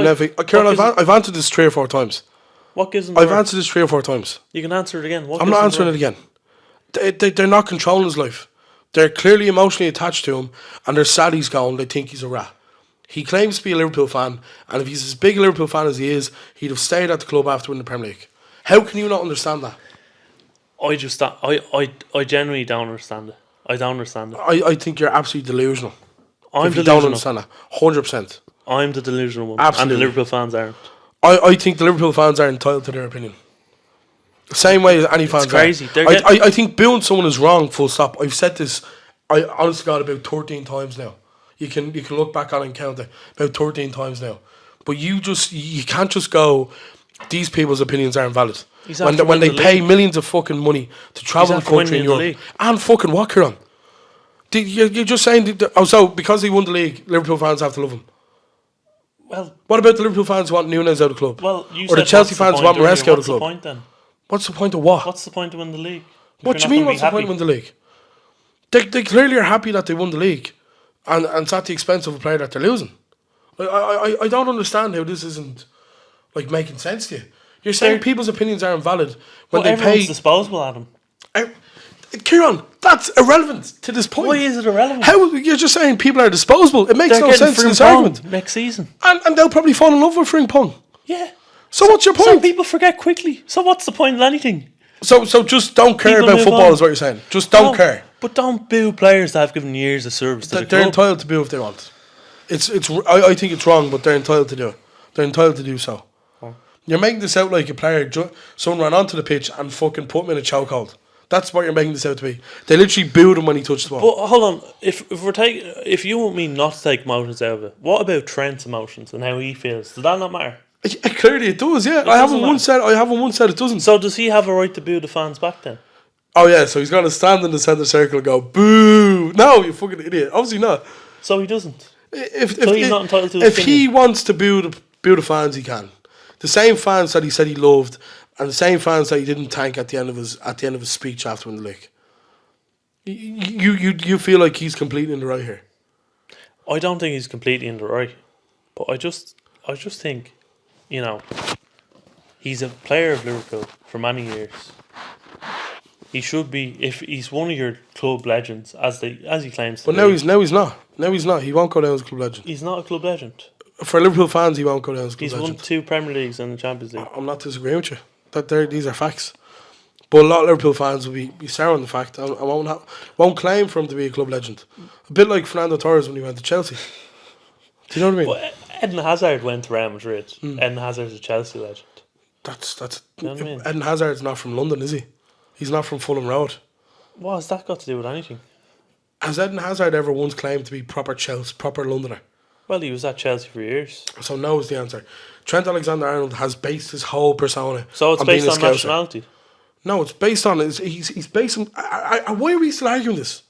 Kieran, I've answered this 3 or 4 times. What gives them I've answered this 3 or 4 times. You can answer it again. I'm not answering it again. They're not controlling his life. They're clearly emotionally attached to him and they're sad he's gone. They think he's a rat. He claims to be a Liverpool fan, and if he's as big a Liverpool fan as he is, he'd have stayed at the club after winning the Premier League. How can you not understand that? I genuinely don't understand it. I don't understand it. I think you're absolutely delusional. I'm delusional. You don't understand that. 100%. I'm the delusional one. Absolutely. And the Liverpool fans aren't. I think the Liverpool fans are entitled to their opinion. The same way as any fans it's crazy. are. I think booing someone is wrong, full stop. I've said this, I honestly got about 13 times now. You can look back on it and count it about 13 times now. But you can't just go, these people's opinions are invalid. When they pay millions of fucking money to travel the country in Europe. And fucking what, Kieran? You're just saying, so because he won the league, Liverpool fans have to love him. Well, what about the Liverpool fans who want Núñez out of the club? Well, or the Chelsea fans who want Maresca out of the club? What's the point then? What's the point of what? What's the point of winning the league? What do you mean what's the point of winning the league? They clearly are happy that they won the league. And it's at the expense of a player that they're losing. I don't understand how this isn't like making sense to you. You're saying people's opinions are invalid when they pay. Disposable, Adam. Kieran, that's irrelevant to this point. Why is it irrelevant? How you're just saying people are disposable? It makes no sense in this argument. Next season, and they'll probably fall in love with Frimpong. Yeah. So what's your Some point? people forget quickly. So what's the point of anything? So just don't care People about move football on. is what you're saying. Just don't No, care. But don't boo players that have given years of service to the They're club. entitled to boo if they want. I think it's wrong, but they're entitled to do it. They're entitled to do so. Oh. You're making this out like a player. Someone ran onto the pitch and fucking put him in a chokehold. That's what you're making this out to be. They literally booed him when he touched the ball. But hold on, if you want me not to take emotions out of it, what about Trent's emotions and how he feels? Does that not matter? Clearly it does, yeah. I haven't doesn't once said it doesn't. So does he have a right to boo the fans back then? Oh yeah, so he's gonna stand in the centre circle and go boo. No, you fucking idiot. Obviously not. So he doesn't. If he's not entitled to his if he wants to boo the fans, he can. The same fans that he said he loved, and the same fans that he didn't thank at the end of his speech after winning the league. You feel like he's completely in the right here. I don't think he's completely in the right, but I just think, he's a player of Liverpool for many years. He should be, if he's one of your club legends, as he claims to But be. now he's not. Now he's not. He won't go down as a club legend. He's not a club legend. For Liverpool fans, he won't go down as a club He's legend. won 2 Premier Leagues and the Champions League. I'm not disagreeing with you. These are facts. But a lot of Liverpool fans will be sour on the fact. I won't claim for him to be a club legend. A bit like Fernando Torres when he went to Chelsea. Do you know what I mean? Well, Eden Hazard went to Real Madrid. Eden Hazard's a Chelsea legend. That's. You know what I mean? Eden Hazard's not from London, is he? He's not from Fulham Road. What has that got to do with anything? Has Eden Hazard ever once claimed to be proper Chelsea, proper Londoner? Well, he was at Chelsea for years. So no is the answer. Trent Alexander-Arnold has based his whole persona. So it's on being based a on Scouser. nationality. No, it's based on he's based on. Why are we still arguing this?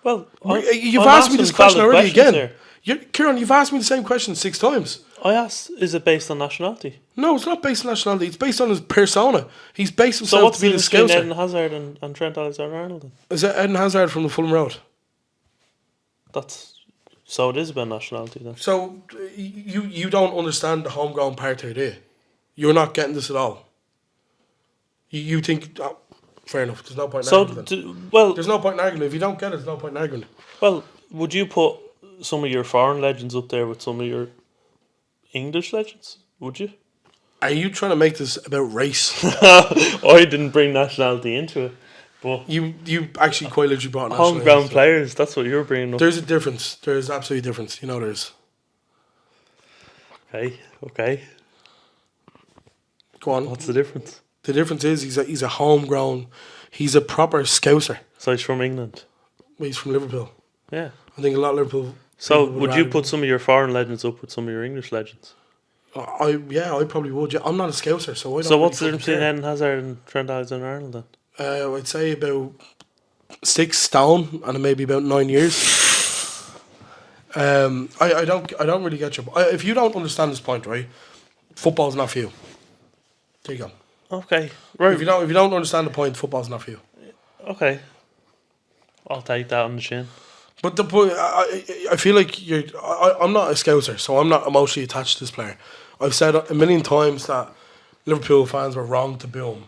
Well, You've I'm asked me this asking question valid already questions again. Kieran, you've asked me the same question 6 times. I asked, is it based on nationality? No, it's not based on nationality. It's based on his persona. He's based So himself what's to the be the difference between Scouser. Eden Hazard and Trent Alexander-Arnold then? Is that Eden Hazard from the Fulham Road? So it is about nationality then. So you don't understand the homegrown part here, do you? You're not getting this at all. You think... Oh, fair enough. There's no point in arguing. There's no point in arguing. If you don't get it, there's no point in arguing. Well, would you put some of your foreign legends up there with some of your English legends? Would you? Are you trying to make this about race? I didn't bring nationality into it. But You actually quite literally brought nationality. homegrown players, that's what you're bringing up. There's a difference. There's absolutely a difference. You know there is. Okay. Go on. What's the difference? The difference is he's a homegrown. He's a proper Scouser. So he's from England. He's from Liverpool. Yeah. I think a lot of Liverpool. So people would you rather- put some of your foreign legends up with some of your English legends? I probably would. Yeah, I'm not a Scouser, so I don't. So what's the really difference between care. Eden Hazard and Trent Alexander-Arnold then? I'd say about 6 stone and maybe about 9 years. I don't really get you. If you don't understand this point, right, football's not for you. There you go. Okay, right. If you don't understand the point, football's not for you. Okay, I'll take that on the chin. But the point, I feel like I'm not a Scouser, so I'm not emotionally attached to this player. I've said a million times that Liverpool fans were wrong to boo him.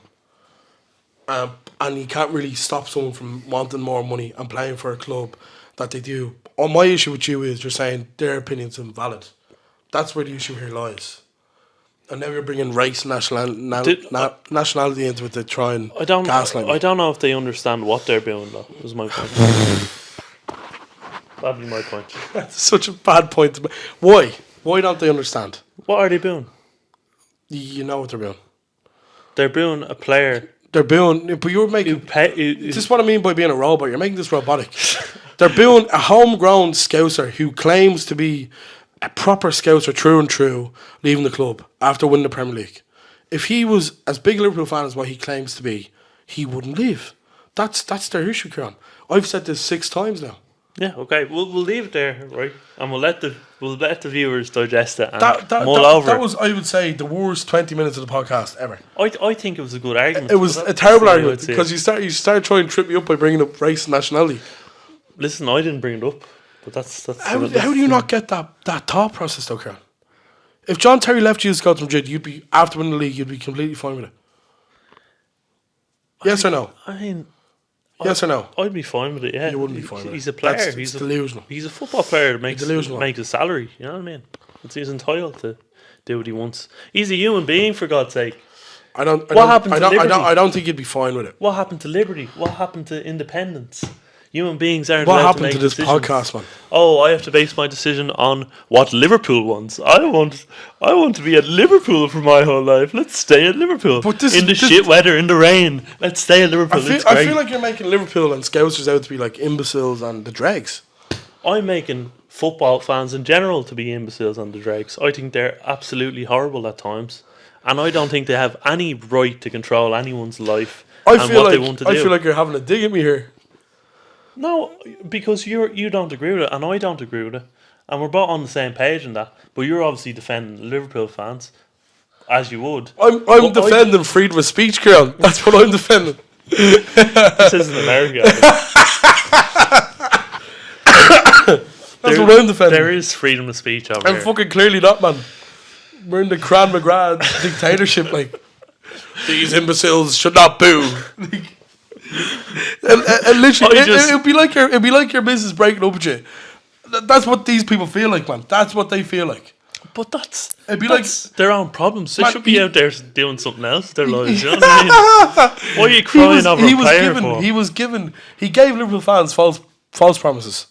And you can't really stop someone from wanting more money and playing for a club that they do. My issue with you is you're saying their opinion's invalid. That's where the issue here lies. And now you're bringing race, nationality into it to try and gaslight me. I don't know if they understand what they're doing though, is my point. That'd be my point. That's such a bad point to make. Why? Why don't they understand? What are they doing? You know what they're doing. They're doing a player. They're booing, but you're making... This is what I mean by being a robot. You're making this robotic. They're booing a homegrown Scouser who claims to be a proper Scouser, true and true, leaving the club after winning the Premier League. If he was as big a Liverpool fan as what he claims to be, he wouldn't leave. That's their issue, Kieran. I've said this 6 times now. Yeah, okay. We'll leave it there, right? And we'll let the viewers digest it and That over was, I would say, the worst 20 minutes of the podcast ever. I think it was a good argument. It was a terrible argument because you start trying to trip me up by bringing up race and nationality. Listen, I didn't bring it up, but that's How do you not get that thought process though, Kieran? If John Terry left you to go to Madrid, you'd be after winning the league, you'd be completely fine with it. Yes or no? I mean, yes or no? I'd be fine with it. Yeah, You wouldn't be fine with it. He's a player. It's delusional. He's a football player that makes delusional. a salary. You know what I mean? He's entitled to do what he wants. He's a human being, for God's sake. I don't think he'd be fine with it. What happened to liberty? What happened to independence? Human beings aren't What allowed happened to make to this decisions. podcast, man? Oh, I have to base my decision on what Liverpool wants. I want to be at Liverpool for my whole life. Let's stay at Liverpool. But in the shit weather, in the rain. Let's stay at Liverpool. I feel like you're making Liverpool and Scousers out to be like imbeciles and the dregs. I'm making football fans in general to be imbeciles and the dregs. I think they're absolutely horrible at times. And I don't think they have any right to control anyone's life and what they want to do. I feel like you're having a dig at me here. No, because you don't agree with it, and I don't agree with it, and we're both on the same page in that. But you're obviously defending Liverpool fans, as you would. I'm defending freedom of speech, girl. That's what I'm defending. This isn't America. That's what I'm defending. There is freedom of speech over here. I'm fucking clearly not, man. We're in the Cran McGrath dictatorship, like. These imbeciles should not boo. And literally, it'd be like your business breaking up with you. That's what these people feel like, man. That's what they feel like. But that's their own problems. They should be out there doing something else with their lives. You know what I mean? Why are you crying over a player for? He gave Liverpool fans false promises.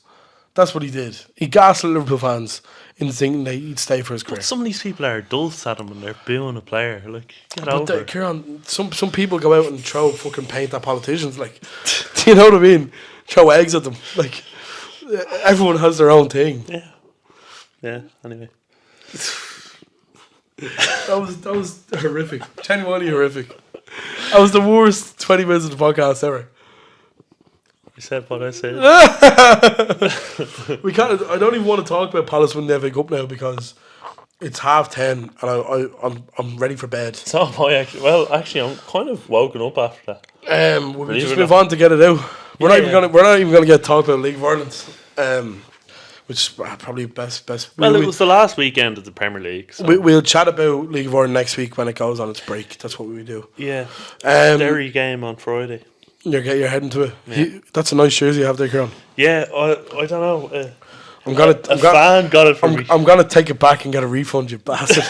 That's what he did. He gaslit Liverpool fans into thinking he'd stay for his career. But some of these people are adults at him and they're booing a player. Like, get over it. Kieran, some people go out and throw fucking paint at politicians. Like, do you know what I mean? Throw eggs at them. Like, everyone has their own thing. Yeah. Yeah. Anyway, that was horrific. Genuinely horrific. That was the worst 20 minutes of the podcast ever. I said what I said. I don't even want to talk about Palace winning the FA Cup now because it's 10:30 and I'm ready for bed. So am I actually. Well, actually, I'm kind of woken up after that. We'll just move on to get it out. We're not even gonna get talk about League of Ireland, which is probably best. Well, it was the last weekend of the Premier League. So. We'll chat about League of Ireland next week when it goes on its break. That's what we do. Yeah. Derry game on Friday. You're heading to it. Yeah. That's a nice jersey you have there, Kieran. Yeah, I don't know. A fan got it for me. I'm gonna take it back and get a refund, you bastard.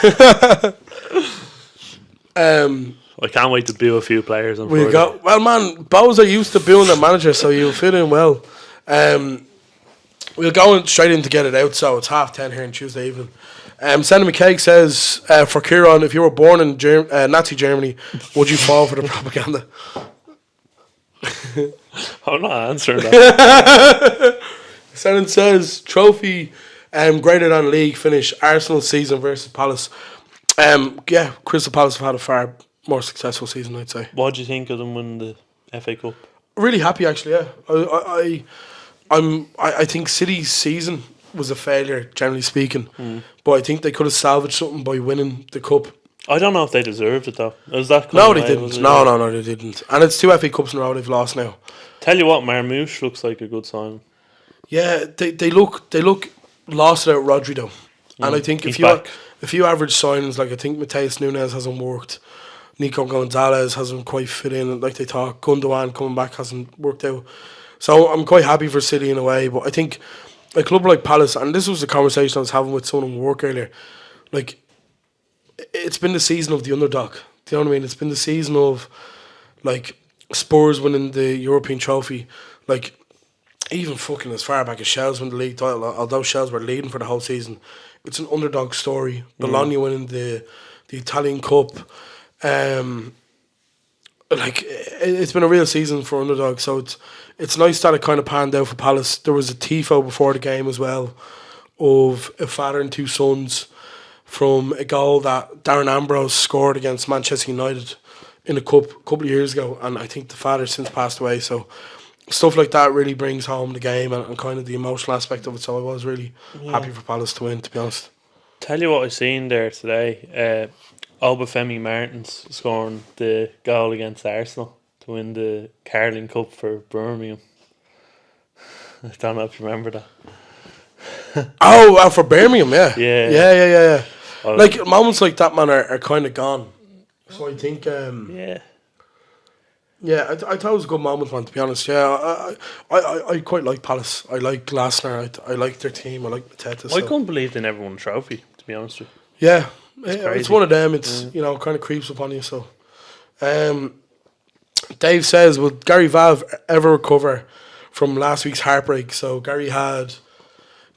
I can't wait to boo a few players on Friday. Well, man, Bows are used to booing their manager, so you'll fit in well. We'll go straight in to get it out, so it's 10:30 here on Tuesday evening. Sandy McCaig says, for Kieran, if you were born in Nazi Germany, would you fall for the propaganda? I'm not answering that. Sandy says, trophy greater than league finish, Arsenal season versus Palace. Yeah, Crystal Palace have had a far more successful season, I'd say. What do you think of them winning the FA Cup? Really happy, actually, yeah. I think City's season was a failure, generally speaking. But I think they could have salvaged something by winning the cup. I don't know if they deserved it, though. Was that no, they didn't. No, they didn't. And it's 2 FA Cups in a row they've lost now. Tell you what, Marmouche looks like a good sign. Yeah, they look lost without Rodri, though. And I think if you average signings, like I think Mateus Nunes hasn't worked, Nico Gonzalez hasn't quite fit in like they thought, Gundogan coming back hasn't worked out. So I'm quite happy for City in a way, but I think a club like Palace, and this was the conversation I was having with someone at work earlier, like, it's been the season of the underdog. Do you know what I mean? It's been the season of, like, Spurs winning the European trophy. Like, even fucking as far back as Shels won the league title, although Shels were leading for the whole season. It's an underdog story. Bologna winning the Italian Cup. Like, it's been a real season for underdogs. So it's nice that it kind of panned out for Palace. There was a tifo before the game as well of a father and two sons from a goal that Darren Ambrose scored against Manchester United in a cup a couple of years ago, and I think the father since passed away. So stuff like that really brings home the game and kind of the emotional aspect of it. So I was really happy for Palace to win, to be honest. Tell you what I seen there today. Obafemi Martins scoring the goal against Arsenal to win the Carling Cup for Birmingham. I don't know if you remember that. For Birmingham, yeah. Yeah. Well, like, moments like that, man, are kind of gone. So I think... Yeah, I thought it was a good moment, man, to be honest. Yeah, I quite like Palace. I like Glasner. I like their team. I like Mateta. I couldn't believe they never won a trophy, to to be honest with you. Yeah, it's crazy. one of them. It's kind of creeps upon you. So, Dave says, will Gary Vav ever recover from last week's heartbreak? So Gary had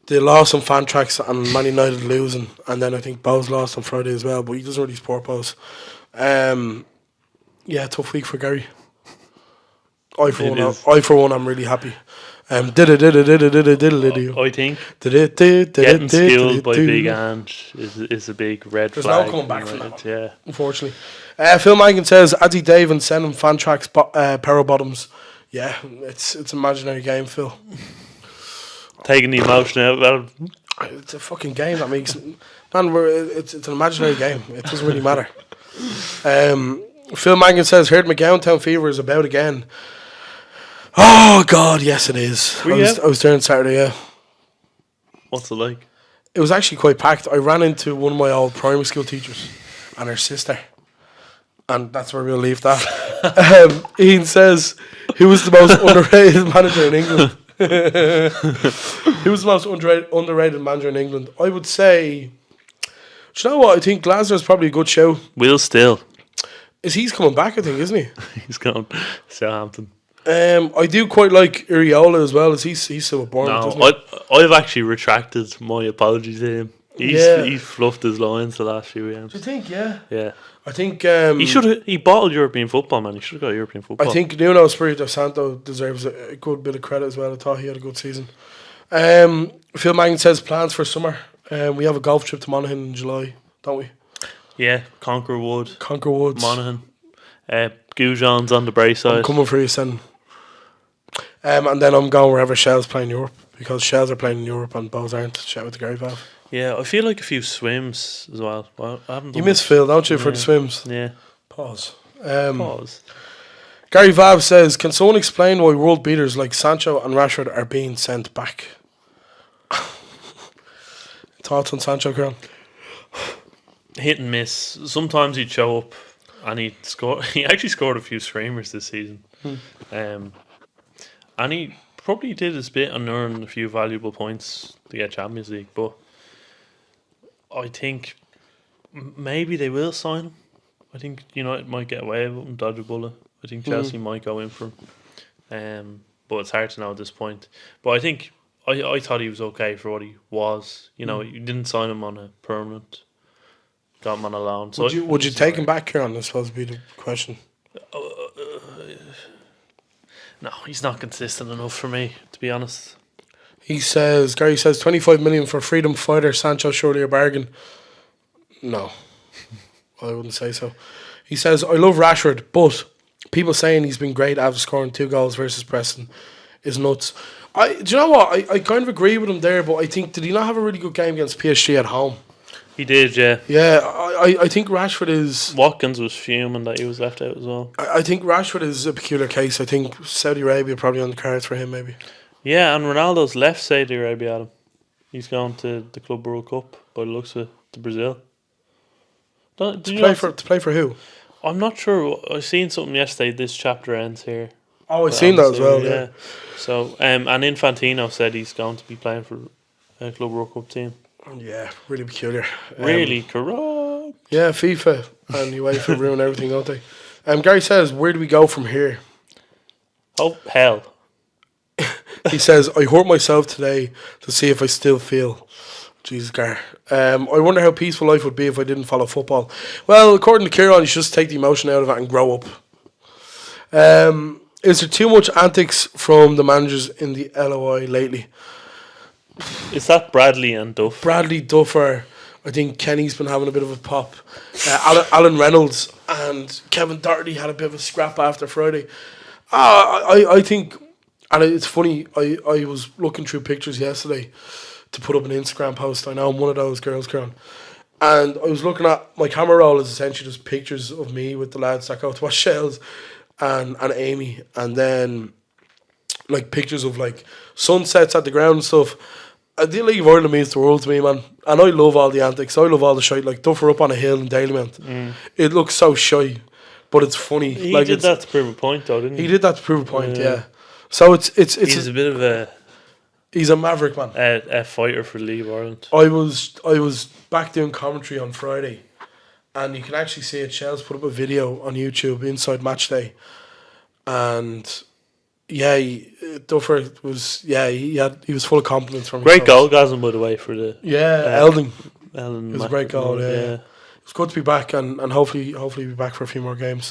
the loss on fan tracks and Man United losing, and then I think Bows lost on Friday as well. But he doesn't really support Bows. Yeah, tough week for Gary. I for one, I'm really happy. I think getting skilled by Big Ange is a big red There's flag. no coming back from that. Yeah. Unfortunately. Phil Mangan says, Addy Dave and send him fan tracks, Perro Bottoms. Yeah, it's an imaginary game, Phil. Taking the emotion out of it. It's a fucking game that makes... Man, it's an imaginary game. It doesn't really matter. Phil Mangan says, heard McGowan Town Fever is about again. Oh, God, yes, it is. I was there on Saturday, yeah. What's it like? It was actually quite packed. I ran into one of my old primary school teachers and her sister. And that's where we'll leave that. Ian says, who was the most underrated manager in England? Who was the most underrated manager in England? I would say... Do you know what? I think Glasner's probably a good show. Will Still. He's coming back, I think, isn't he? He's gone Southampton. I do quite like Iriola as well. He's still a Bournemouth, No, I've actually retracted my apology to him. He's fluffed his lines the last few games. Do you think? Yeah. Yeah. I think he bottled European football, man. He should have got European football. I think Nuno Espirito Santo deserves a good bit of credit as well. I thought he had a good season. Phil Mangan says plans for summer. We have a golf trip to Monaghan in July, don't we? Yeah, Conquer Woods, Monaghan. Goujon's on the Brayside. I'm coming for you, son. And then I'm going wherever Shell's playing Europe, because Shells are playing in Europe and Bows aren't. Shout out to Gary Vav. Yeah, I feel like a few swims as well. I haven't done You miss Phil, don't you, for the swims? Yeah. Pause. Pause. Gary Vav says, can someone explain why world beaters like Sancho and Rashford are being sent back? Thoughts on Sancho, Kieran? Hit and miss. Sometimes he'd show up and he'd score. He actually scored a few screamers this season. And he probably did his bit and earned a few valuable points to get Champions League. But I think maybe they will sign him. I think United might get away with him, dodge a bullet. I think Chelsea might go in for him. But it's hard to know at this point. But I think I thought he was okay for what he was. You didn't sign him on a permanent. Got him on a loan. So would you take him back, Kieran? That's supposed to be the question. No, he's not consistent enough for me, to be honest. Gary says 25 million for freedom fighter Sancho, surely a bargain. No, I wouldn't say so. He says, I love Rashford, but people saying he's been great after scoring 2 goals versus Preston is nuts. Do you know what? I kind of agree with him there, but I think, did he not have a really good game against PSG at home? He did, yeah. Yeah, I think Rashford is... Watkins was fuming that he was left out as well. I think Rashford is a peculiar case. I think Saudi Arabia probably on the cards for him, maybe. Yeah, and Ronaldo's left Saudi Arabia, Adam. He's gone to the Club World Cup, by the looks of it, to Brazil. To play for who? I'm not sure. I seen something yesterday. This chapter ends here. Oh, I've seen that as well, yeah. So, and Infantino said he's going to be playing for a Club World Cup team. Yeah, really peculiar. Really corrupt. Yeah, FIFA and UEFA ruin everything, don't they? Gary says, where do we go from here? Oh, hell. He says, I hurt myself today to see if I still feel. Jesus, Gar. I wonder how peaceful life would be if I didn't follow football. Well, according to Kieran, you should just take the emotion out of it and grow up. Is there too much antics from the managers in the LOI lately? Is that Bradley and Duff? Bradley, Duffer. I think Kenny's been having a bit of a pop. Alan Reynolds and Kevin Doherty had a bit of a scrap after Friday. I think, and it's funny, I was looking through pictures yesterday to put up an Instagram post. I know I'm one of those girls, Karen. And I was looking at, my camera roll is essentially just pictures of me with the lads that go to watch Shells and Amy. And then like pictures of like sunsets at the ground and stuff. The League of Ireland means the world to me, man. And I love all the antics. I love all the shite. Like Duffer up on a hill in Dalymount. It looks so shy, but it's funny. He like did that to prove a point, though, didn't he? He did that to prove a point, yeah. So it's He's a bit of a... He's a maverick, man. A fighter for the League of Ireland. I was back doing commentary on Friday, and you can actually see it. Shell's put up a video on YouTube inside match day, and yeah, Duffer was he was full of compliments from Great goal, Gazan, by the way, for the Elding. Ellen. It was a great goal. Yeah. It's good to be back, and hopefully be back for a few more games.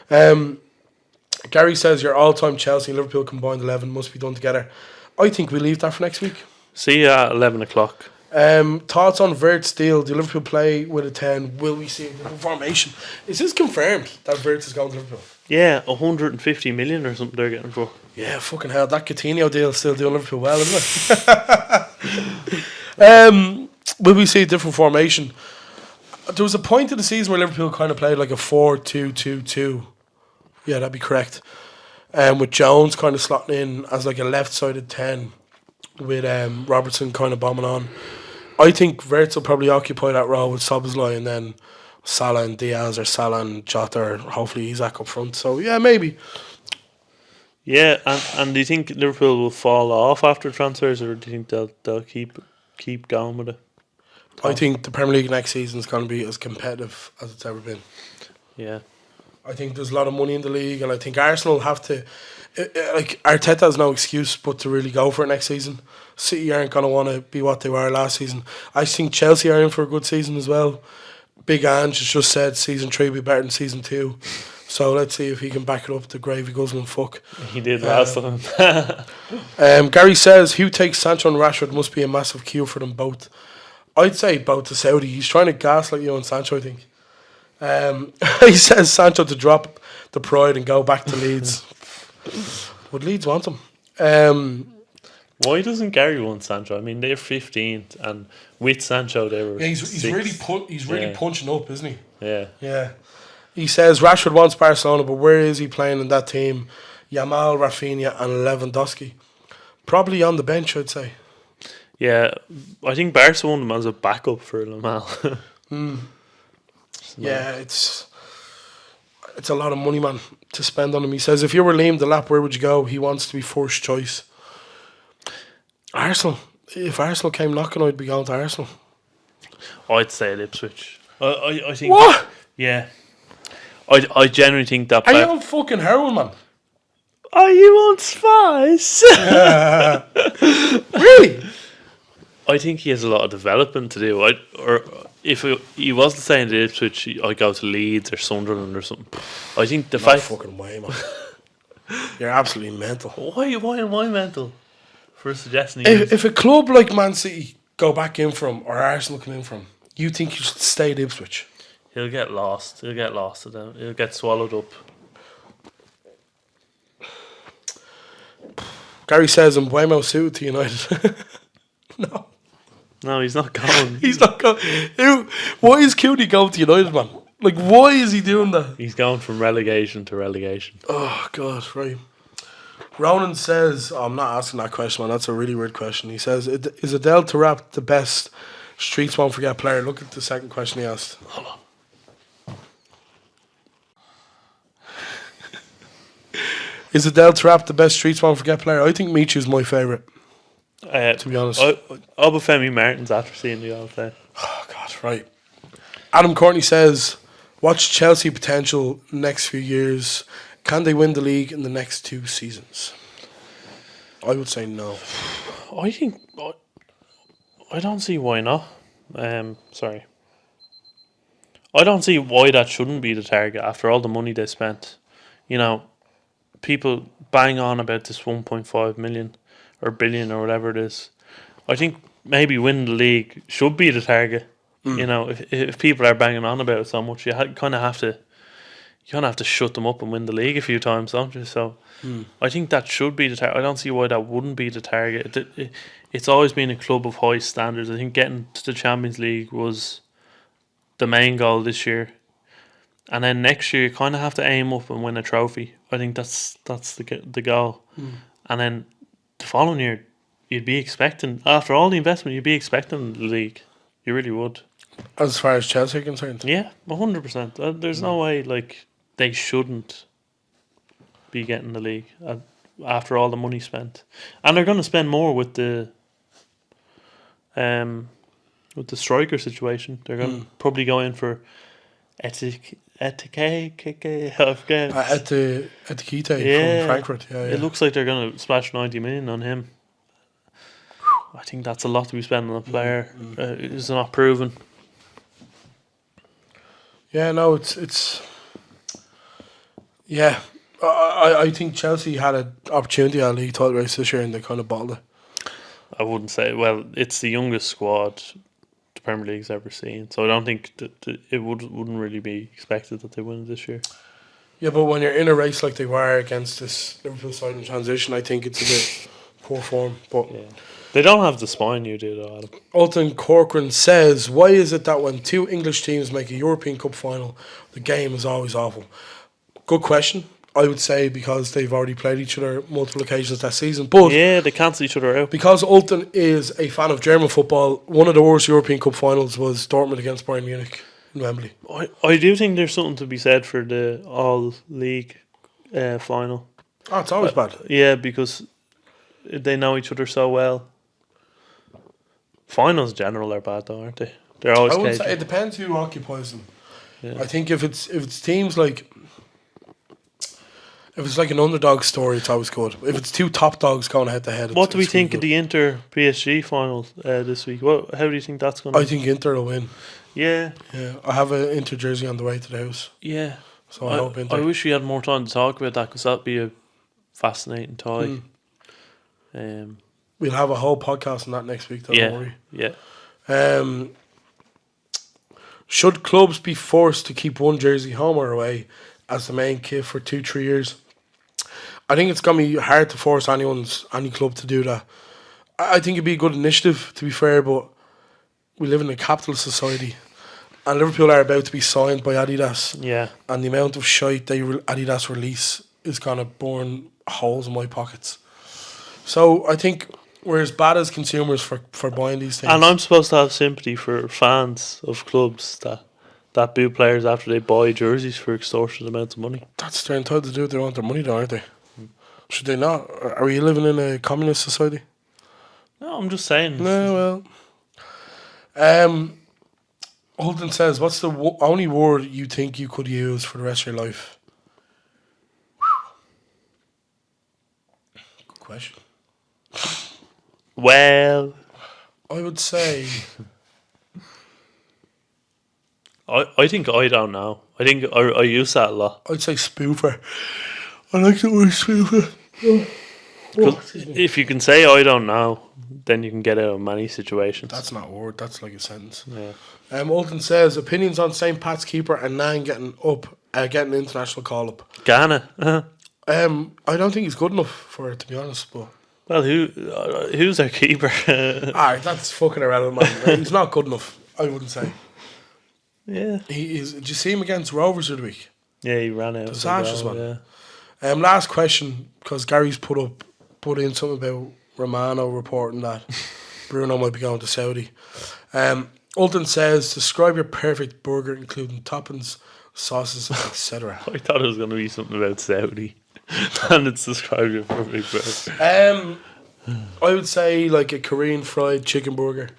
Gary says your all-time Chelsea and Liverpool combined 11 must be done together. I think we leave that for next week. See you at 11 o'clock. Thoughts on Wirtz deal? Do Liverpool play with a 10? Will we see a different formation? Is this confirmed that Wirtz is going to Liverpool? Yeah, 150 million or something they're getting for. Yeah, fucking hell. That Coutinho deal is still doing Liverpool well, isn't it? Will we see a different formation? There was a point of the season where Liverpool kind of played like a 4-2-2-2. Yeah, that'd be correct. With Jones kind of slotting in as like a left-sided 10 with Robertson kind of bombing on. I think Wirtz will probably occupy that role with Szoboszlai, and then Salah and Diaz, or Salah and Jota, or hopefully Isak up front. So yeah, maybe. Yeah, and do you think Liverpool will fall off after transfers, or do you think they'll keep going with it? I think the Premier League next season is going to be as competitive as it's ever been. Yeah. I think there's a lot of money in the league, and I think Arsenal have to. Like, Arteta has no excuse but to really go for it next season. City aren't going to want to be what they were last season. I think Chelsea are in for a good season as well. Big Ange has just said season 3 will be better than season 2. So let's see if he can back it up. The gravy guzzling fuck. He did last time. Gary says, who takes Sancho and Rashford must be a massive queue for them both. I'd say both to Saudi. He's trying to gaslight you on Sancho, I think. He says Sancho to drop the pride and go back to Leeds. Would Leeds want him? Why doesn't Gary want Sancho? I mean, they're 15th, and with Sancho they were. Yeah, he's really punching up, isn't he? Yeah. Yeah. He says Rashford wants Barcelona, but where is he playing in that team? Yamal, Rafinha, and Lewandowski. Probably on the bench, I'd say. Yeah, I think Barca want him as a backup for Lamal. Yeah, it's a lot of money, man, to spend on him. He says, if you were Liam Delap, where would you go? He wants to be first choice. Arsenal. If Arsenal came knocking, I'd be going to Arsenal. I'd say Ipswich. I think. What? Yeah. I genuinely think that. Are you on fucking heroin, man? Are you on spice? Really? I think he has a lot of development to do. Or if he wasn't saying to Ipswich, I'd go to Leeds or Sunderland or something. I think the fact. Fucking way, man. You're absolutely mental. Why am I mental for suggesting? If a club like Man City go back in for him, or Arsenal come in for him, you think you should stay at Ipswich? He'll get lost. He'll get swallowed up. Gary says Mbuemo suited to United. No, he's not going. He's not going. Why is Cooney going to United, man? Like, why is he doing that? He's going from relegation to relegation. Oh, God, right. Ronan says, I'm not asking that question, man. That's a really weird question. He says, is Adele Tarap the best Streets Won't Forget player? Look at the second question he asked. Hold on. Is Adele Tarap the best Streets Won't Forget player? I think Michu's my favourite. To be honest. Obafemi Martin's after seeing the all time. Oh, God, right. Adam Courtney says, what's Chelsea potential next few years? Can they win the league in the next 2 seasons? I would say no. I think... I don't see why not. Sorry. I don't see why that shouldn't be the target after all the money they spent. You know, people bang on about this 1.5 million or billion or whatever it is. I think maybe winning the league should be the target. You know, if people are banging on about it so much, you kind of have to shut them up and win the league a few times, don't you? So I think that should be the target. I don't see why that wouldn't be the target. It's always been a club of high standards. I think getting to the Champions League was the main goal this year. And then next year, you kind of have to aim up and win a trophy. I think that's the goal. And then the following year, you'd be expecting, after all the investment, you'd be expecting the league. You really would. As far as Chelsea are concerned? Yeah, 100%. There's no way, like, they shouldn't be getting the league. after all the money spent, and they're going to spend more with the striker situation. They're going to probably go in for Etikite from Frankfurt. Yeah, It looks like they're going to splash 90 million on him. I think that's a lot to be spending on a player who's not proven. Yeah, no, it's. Yeah, I think Chelsea had an opportunity at league title race this year and they kind of bottled it. I wouldn't say. Well, it's the youngest squad the Premier League's ever seen, so I don't think that it wouldn't really be expected that they win this year. Yeah, but when you're in a race like they were against this Liverpool side in transition, I think it's a bit poor form. But yeah. They don't have the spine you do, though, Adam. Alton Corcoran says, why is it that when two English teams make a European Cup final, the game is always awful? Good question. I would say because they've already played each other multiple occasions that season. But yeah, they cancel each other out. Because Alton is a fan of German football, one of the worst European Cup finals was Dortmund against Bayern Munich in Wembley. I do think there's something to be said for the all-league final. Oh, it's always bad. Yeah, because they know each other so well. Finals in general are bad, though, aren't they? They're always. I would say it depends who occupies them. Yeah. I think if it's teams like. If it's like an underdog story, it's always good. If it's two top dogs going head to head, what do we think of the Inter PSG final this week? How do you think that's going? I think Inter will win. Yeah, I have an Inter jersey on the way to the house. Yeah, so I hope Inter. I wish we had more time to talk about that because that'd be a fascinating tie. We'll have a whole podcast on that next week. Don't worry. Yeah. Should clubs be forced to keep one jersey home or away as the main kit for 2-3 years? I think it's going to be hard to force any club to do that. I think it'd be a good initiative, to be fair, but we live in a capitalist society and Liverpool are about to be signed by Adidas. Yeah. And the amount of shite Adidas release is going to burn holes in my pockets. So I think we're as bad as consumers for buying these things. And I'm supposed to have sympathy for fans of clubs that boo players after they buy jerseys for extortionate amounts of money. They're entitled to do what they want their money, though, aren't they? Should they not? Are we living in a communist society? No, I'm just saying. No, well. Holden says, what's the only word you think you could use for the rest of your life? Good question. Well, I would say... I think I don't know. I think I use that a lot. I'd say spoofer. I like the word spoofer. If you can say I don't know, then you can get out of many situations. That's not a word, that's like a sentence. Yeah. Alton says, opinions on St. Pat's keeper and Nan getting an international call-up. Ghana. I don't think he's good enough for it, to be honest. But well, who's our keeper? Alright, that's fucking irrelevant, man. He's not good enough, I wouldn't say. Yeah. He is. Did you see him against Rovers of the week? Yeah, he ran out. Disastrous one. Yeah. Last question, because Gary's put in something about Romano reporting that Bruno might be going to Saudi. Alton says, describe your perfect burger, including toppings, sauces, etc. I thought it was going to be something about Saudi, and it's describe your perfect burger. I would say like a Korean fried chicken burger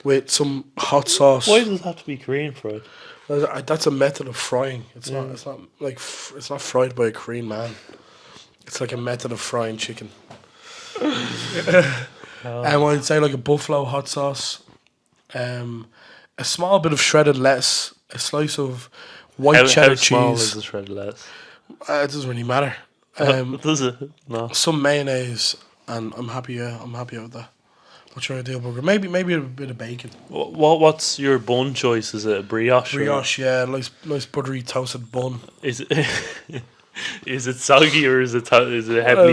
with some hot sauce. Why does it have to be Korean fried? That's a method of frying. It's not fried by a Korean man. It's like a method of frying chicken. I'd say like a buffalo hot sauce, a small bit of shredded lettuce, a slice of white cheddar cheese. How small is the shredded lettuce? It doesn't really matter. Does it? No. Some mayonnaise, and I'm happy. I'm happy with that. What's your ideal burger? Maybe a bit of bacon. What's your bun choice? Is it a brioche? Brioche, yeah, nice buttery toasted bun. Is it is it soggy or is it heavily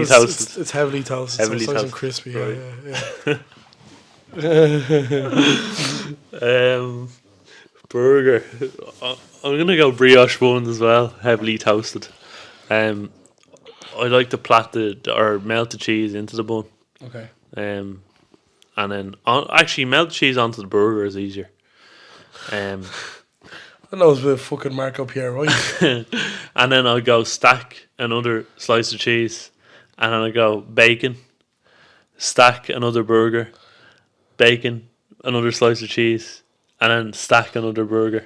toasted? It's heavily toasted. Heavily so toasted, nice and crispy. Right. Yeah. Burger. I'm gonna go brioche buns as well, heavily toasted. I like to melt the cheese into the bun. Okay. And then actually melt the cheese onto the burger is easier. I know it's a bit of fucking Marco Pierre, right? And then I'll go stack another slice of cheese and then I go bacon, stack another burger, bacon, another slice of cheese, and then stack another burger,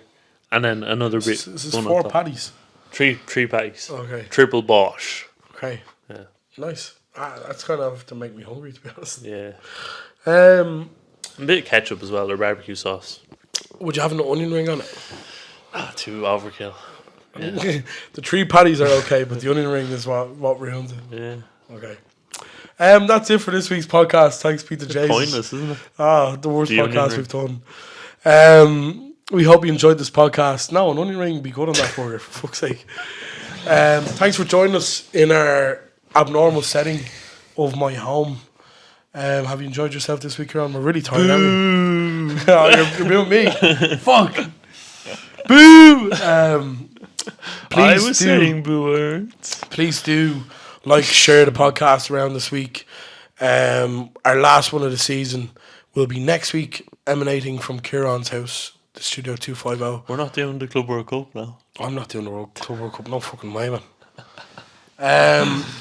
and then another bit. This is 4 patties. Three patties. Okay. Triple bosh. Okay. Yeah. Nice. That's kind of to make me hungry, to be honest. Yeah. Um, A bit of ketchup as well, or barbecue sauce. would you have an onion ring on it? Too overkill. Yeah. The 3 patties are okay, but the onion ring is what ruins it. Yeah. Okay. That's it for this week's podcast. Thanks, Peter Jays. Pointless, isn't it? The worst The onion podcast ring. we've done. We hope you enjoyed this podcast. No, an onion ring would be good on that burger, for fuck's sake. Thanks for joining us in our abnormal setting of my home. Have you enjoyed yourself this week, Kieran? We're really tired, aren't we? Oh, you're booing me. Fuck. Boo! I was saying boo words. Please do share the podcast around this week. Our last one of the season will be next week, emanating from Kieran's house, the Studio 250. We're not doing the Club World Cup now. I'm not doing the Club World Cup, no fucking way, man.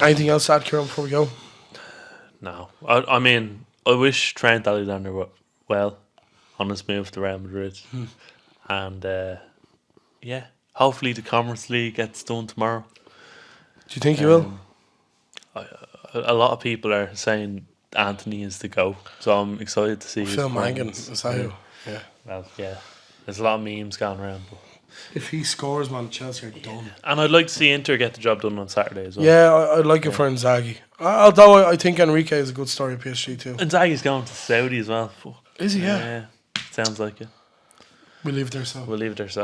Anything else to add, Kieran, before we go? No. I mean, I wish Trent Alexander well on his move to Real Madrid. And, yeah, hopefully the Conference League gets done tomorrow. Do you think he will? A lot of people are saying Anthony is the go, so I'm excited to see. Phil Mangan, is that who? Yeah. Well, yeah. There's a lot of memes going around. But. If he scores, man, Chelsea are done. And I'd like to see Inter get the job done on Saturday as well. Yeah, I'd like it for Inzaghi. Although I think Enrique is a good story at PSG too. Inzaghi's going to Saudi as well. Fuck. Is he? Yeah. Yeah. Sounds like it. We leave it there, so. We'll leave it there, so.